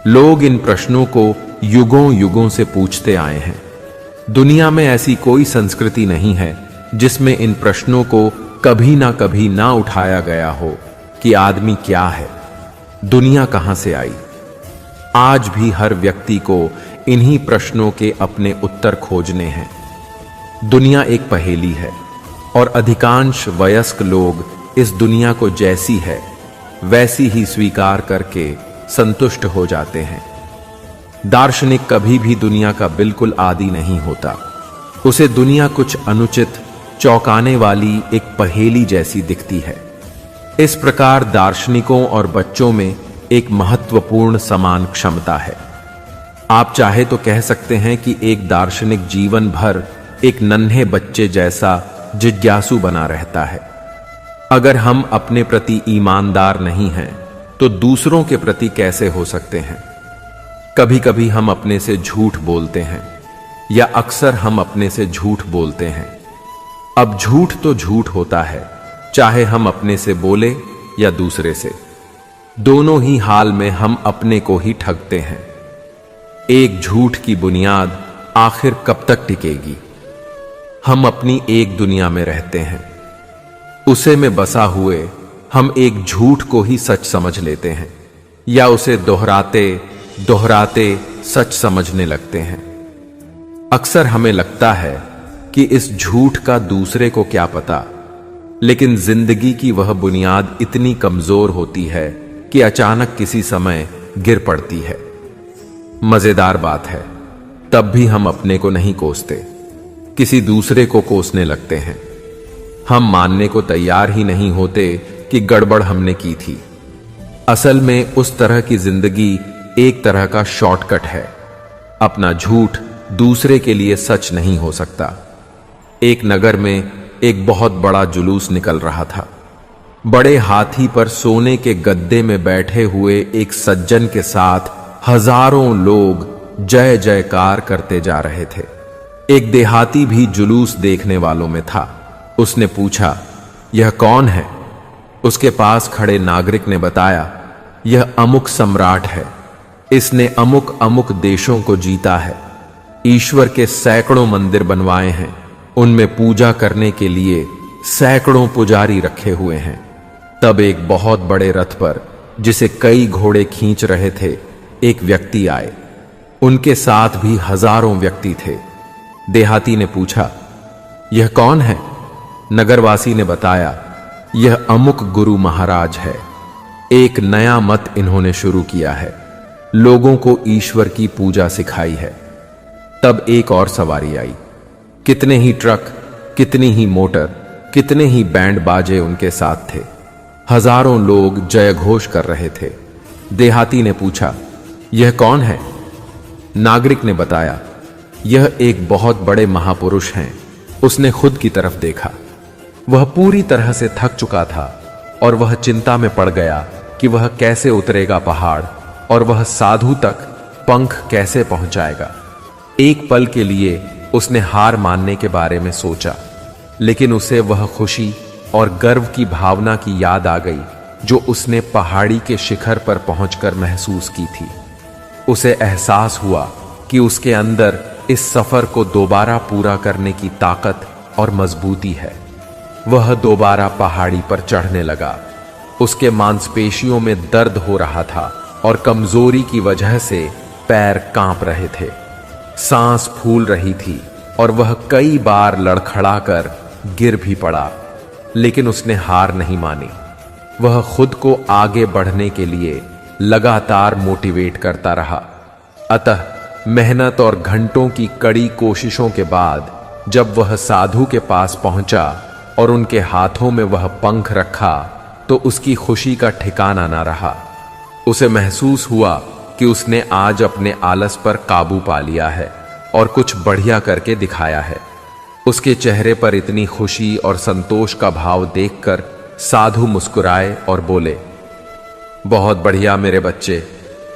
लोग इन प्रश्नों को युगों युगों से पूछते आए हैं। दुनिया में ऐसी कोई संस्कृति नहीं है जिसमें इन प्रश्नों को कभी ना उठाया गया हो कि आदमी क्या है, दुनिया कहां से आई। आज भी हर व्यक्ति को इन्हीं प्रश्नों के अपने उत्तर खोजने हैं। दुनिया एक पहेली है और अधिकांश वयस्क लोग इस दुनिया को जैसी है वैसी ही स्वीकार करके संतुष्ट हो जाते हैं। दार्शनिक कभी भी दुनिया का बिल्कुल आदी नहीं होता। उसे दुनिया कुछ अनुचित, चौंकाने वाली एक पहेली जैसी दिखती है। इस प्रकार दार्शनिकों और बच्चों में एक महत्वपूर्ण समान क्षमता है। आप चाहे तो कह सकते हैं कि एक दार्शनिक जीवन भर एक नन्हे बच्चे जैसा जिज्ञासु बना रहता है। अगर हम अपने प्रति ईमानदार नहीं हैं तो दूसरों के प्रति कैसे हो सकते हैं? कभी कभी हम अपने से झूठ बोलते हैं या अक्सर हम अपने से झूठ बोलते हैं। अब झूठ तो झूठ होता है, चाहे हम अपने से बोले या दूसरे से। दोनों ही हाल में हम अपने को ही ठगते हैं। एक झूठ की बुनियाद आखिर कब तक टिकेगी? हम अपनी एक दुनिया में रहते हैं, उसे में बसा हुए हम एक झूठ को ही सच समझ लेते हैं या उसे दोहराते दोहराते सच समझने लगते हैं। अक्सर हमें लगता है कि इस झूठ का दूसरे को क्या पता, लेकिन जिंदगी की वह बुनियाद इतनी कमजोर होती है कि अचानक किसी समय गिर पड़ती है। मजेदार बात है, तब भी हम अपने को नहीं कोसते, किसी दूसरे को कोसने लगते हैं। हम मानने को तैयार ही नहीं होते कि गड़बड़ हमने की थी। असल में उस तरह की जिंदगी एक तरह का शॉर्टकट है। अपना झूठ दूसरे के लिए सच नहीं हो सकता। एक नगर में एक बहुत बड़ा जुलूस निकल रहा था। बड़े हाथी पर सोने के गद्दे में बैठे हुए एक सज्जन के साथ हजारों लोग जय जयकार करते जा रहे थे। एक देहाती भी जुलूस देखने वालों में था। उसने पूछा, यह कौन है? उसके पास खड़े नागरिक ने बताया, यह अमुक सम्राट है, इसने अमुक अमुक देशों को जीता है, ईश्वर के सैकड़ों मंदिर बनवाए हैं, उनमें पूजा करने के लिए सैकड़ों पुजारी रखे हुए हैं। तब एक बहुत बड़े रथ पर, जिसे कई घोड़े खींच रहे थे, एक व्यक्ति आए। उनके साथ भी हजारों व्यक्ति थे। देहाती ने पूछा, यह कौन है? नगरवासी ने बताया, यह अमुक गुरु महाराज है। एक नया मत इन्होंने शुरू किया है, लोगों को ईश्वर की पूजा सिखाई है। तब एक और सवारी आई। कितने ही ट्रक, कितनी ही मोटर, कितने ही बैंड बाजे उनके साथ थे। हजारों लोग जय घोष कर रहे थे। देहाती ने पूछा, यह कौन है? नागरिक ने बताया, यह एक बहुत बड़े महापुरुष हैं। उसने खुद की तरफ देखा। वह पूरी तरह से थक चुका था और वह चिंता में पड़ गया कि वह कैसे उतरेगा पहाड़ और वह साधु तक पंख कैसे पहुंचाएगा। एक पल के लिए उसने हार मानने के बारे में सोचा, लेकिन उसे वह खुशी और गर्व की भावना की याद आ गई जो उसने पहाड़ी के शिखर पर पहुंचकर महसूस की थी। उसे एहसास हुआ कि उसके अंदर इस सफर को दोबारा पूरा करने की ताकत और मजबूती है। वह दोबारा पहाड़ी पर चढ़ने लगा। उसके मांसपेशियों में दर्द हो रहा था और कमजोरी की वजह से पैर कांप रहे थे। सांस फूल रही थी और वह कई बार लड़खड़ाकर गिर भी पड़ा, लेकिन उसने हार नहीं मानी। वह खुद को आगे बढ़ने के लिए लगातार मोटिवेट करता रहा। अतः मेहनत और घंटों की कड़ी कोशिशों के बाद जब वह साधु के पास पहुंचा और उनके हाथों में वह पंख रखा तो उसकी खुशी का ठिकाना ना रहा। उसे महसूस हुआ कि उसने आज अपने आलस पर काबू पा लिया है और कुछ बढ़िया करके दिखाया है। उसके चेहरे पर इतनी खुशी और संतोष का भाव देखकर साधु मुस्कुराए और बोले, बहुत बढ़िया मेरे बच्चे,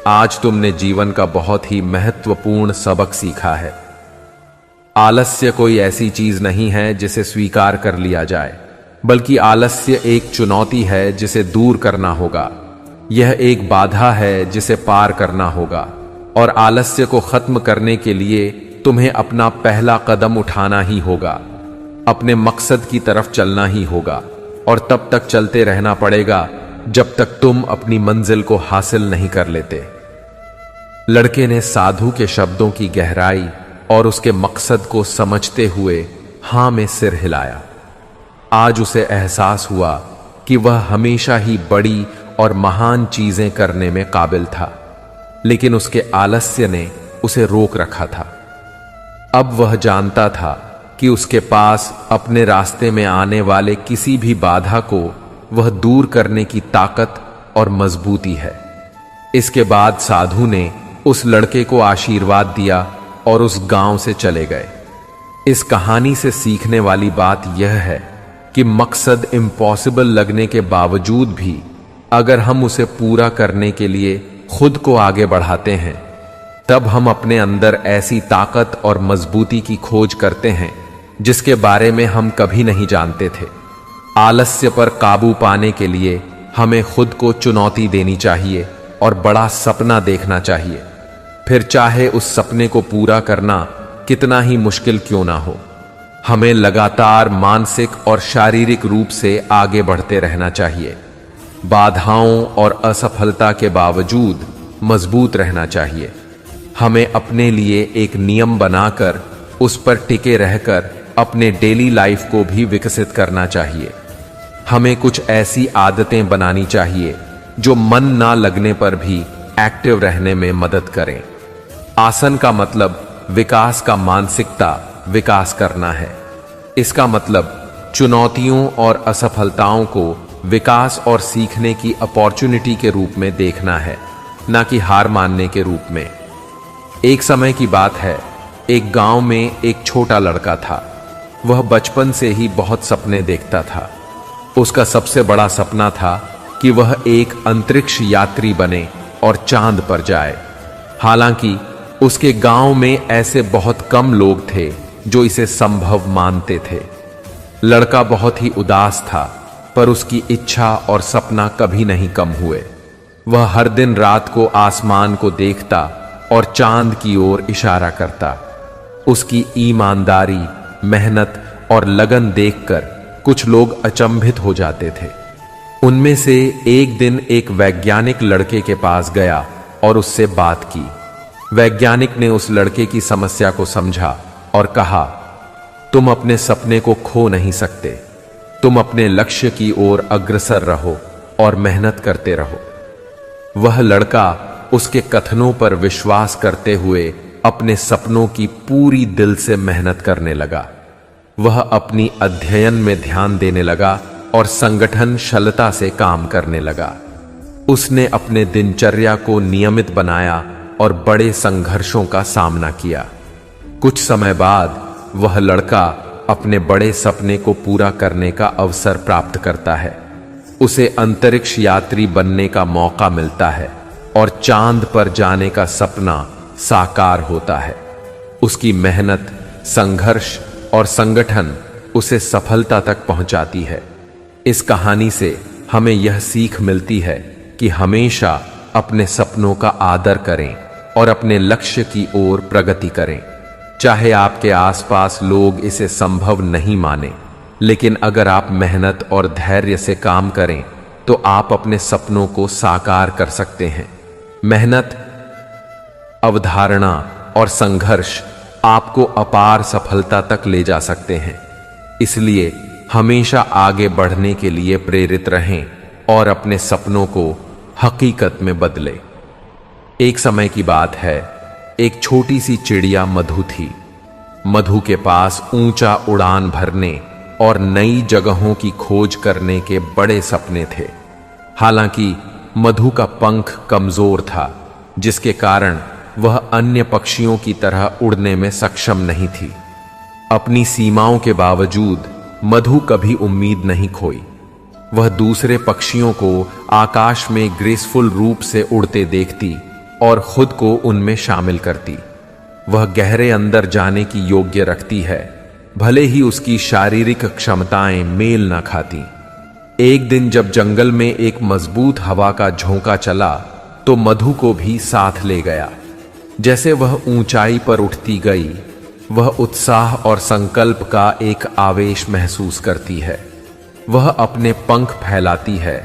आज तुमने जीवन का बहुत ही महत्वपूर्ण सबक सीखा है। आलस्य कोई ऐसी चीज नहीं है जिसे स्वीकार कर लिया जाए, बल्कि आलस्य एक चुनौती है जिसे दूर करना होगा। यह एक बाधा है जिसे पार करना होगा और आलस्य को खत्म करने के लिए तुम्हें अपना पहला कदम उठाना ही होगा। अपने मकसद की तरफ चलना ही होगा और तब तक चलते रहना पड़ेगा जब तक तुम अपनी मंजिल को हासिल नहीं कर लेते। लड़के ने साधु के शब्दों की गहराई और उसके मकसद को समझते हुए हां में सिर हिलाया। आज उसे एहसास हुआ कि वह हमेशा ही बड़ी और महान चीजें करने में काबिल था, लेकिन उसके आलस्य ने उसे रोक रखा था। अब वह जानता था कि उसके पास अपने रास्ते में आने वाले किसी भी बाधा को वह दूर करने की ताकत और मजबूती है। इसके बाद साधु ने उस लड़के को आशीर्वाद दिया और उस गांव से चले गए। इस कहानी से सीखने वाली बात यह है कि मकसद इम्पॉसिबल लगने के बावजूद भी अगर हम उसे पूरा करने के लिए खुद को आगे बढ़ाते हैं, तब हम अपने अंदर ऐसी ताकत और मजबूती की खोज करते हैं जिसके बारे में हम कभी नहीं जानते थे। आलस्य पर काबू पाने के लिए हमें खुद को चुनौती देनी चाहिए और बड़ा सपना देखना चाहिए, फिर चाहे उस सपने को पूरा करना कितना ही मुश्किल क्यों ना हो। हमें लगातार मानसिक और शारीरिक रूप से आगे बढ़ते रहना चाहिए। बाधाओं और असफलता के बावजूद मजबूत रहना चाहिए। हमें अपने लिए एक नियम बनाकर उस पर टिके रहकर अपने डेली लाइफ को भी विकसित करना चाहिए। हमें कुछ ऐसी आदतें बनानी चाहिए जो मन ना लगने पर भी एक्टिव रहने में मदद करें। आसन का मतलब विकास का मानसिकता विकास करना है। इसका मतलब चुनौतियों और असफलताओं को विकास और सीखने की अपॉर्चुनिटी के रूप में देखना है, ना कि हार मानने के रूप में। एक समय की बात है, एक गांव में एक छोटा लड़का था। वह बचपन से ही बहुत सपने देखता था। उसका सबसे बड़ा सपना था कि वह एक अंतरिक्ष यात्री बने और चांद पर जाए। हालांकि उसके गांव में ऐसे बहुत कम लोग थे जो इसे संभव मानते थे। लड़का बहुत ही उदास था, पर उसकी इच्छा और सपना कभी नहीं कम हुए। वह हर दिन रात को आसमान को देखता और चांद की ओर इशारा करता। उसकी ईमानदारी, मेहनत और लगन देखकर कुछ लोग अचंभित हो जाते थे। उनमें से एक दिन एक वैज्ञानिक लड़के के पास गया और उससे बात की। वैज्ञानिक ने उस लड़के की समस्या को समझा और कहा, तुम अपने सपने को खो नहीं सकते। तुम अपने लक्ष्य की ओर अग्रसर रहो और मेहनत करते रहो। वह लड़का उसके कथनों पर विश्वास करते हुए अपने सपनों की पूरी दिल से मेहनत करने लगा। वह अपनी अध्ययन में ध्यान देने लगा और संगठनशीलता से काम करने लगा। उसने अपने दिनचर्या को नियमित बनाया और बड़े संघर्षों का सामना किया। कुछ समय बाद वह लड़का अपने बड़े सपने को पूरा करने का अवसर प्राप्त करता है। उसे अंतरिक्ष यात्री बनने का मौका मिलता है और चांद पर जाने का सपना साकार होता है। उसकी मेहनत, संघर्ष और संगठन उसे सफलता तक पहुंचाती है। इस कहानी से हमें यह सीख मिलती है कि हमेशा अपने सपनों का आदर करें और अपने लक्ष्य की ओर प्रगति करें। चाहे आपके आसपास लोग इसे संभव नहीं माने, लेकिन अगर आप मेहनत और धैर्य से काम करें तो आप अपने सपनों को साकार कर सकते हैं। मेहनत, अवधारणा और संघर्ष आपको अपार सफलता तक ले जा सकते हैं। इसलिए हमेशा आगे बढ़ने के लिए प्रेरित रहें और अपने सपनों को हकीकत में बदले। एक समय की बात है, एक छोटी सी चिड़िया मधु थी। मधु के पास ऊंचा उड़ान भरने और नई जगहों की खोज करने के बड़े सपने थे। हालांकि मधु का पंख कमजोर था, जिसके कारण वह अन्य पक्षियों की तरह उड़ने में सक्षम नहीं थी। अपनी सीमाओं के बावजूद मधु कभी उम्मीद नहीं खोई। वह दूसरे पक्षियों को आकाश में ग्रेसफुल रूप से उड़ते देखती और खुद को उनमें शामिल करती। वह गहरे अंदर जाने की योग्य रखती है, भले ही उसकी शारीरिक क्षमताएं मेल न खाती। एक दिन जब जंगल में एक मजबूत हवा का झोंका चला तो मधु को भी साथ ले गया। जैसे वह ऊंचाई पर उठती गई, वह उत्साह और संकल्प का एक आवेश महसूस करती है। वह अपने पंख फैलाती है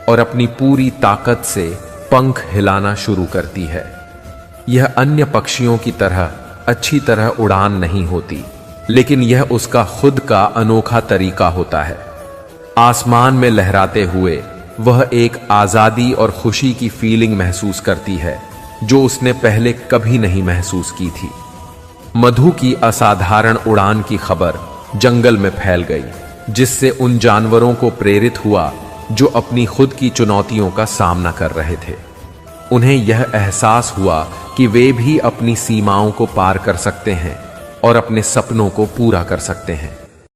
और अपनी पूरी ताकत से पंख हिलाना शुरू करती है। यह अन्य पक्षियों की तरह अच्छी तरह उड़ान नहीं होती, लेकिन यह उसका खुद का अनोखा तरीका होता है। आसमान में लहराते हुए वह एक आजादी और खुशी की फीलिंग महसूस करती है, जो उसने पहले कभी नहीं महसूस की थी। मधु की असाधारण उड़ान की खबर जंगल में फैल गई, जिससे उन जानवरों को प्रेरित हुआ जो अपनी खुद की चुनौतियों का सामना कर रहे थे। उन्हें यह एहसास हुआ कि वे भी अपनी सीमाओं को पार कर सकते हैं और अपने सपनों को पूरा कर सकते हैं।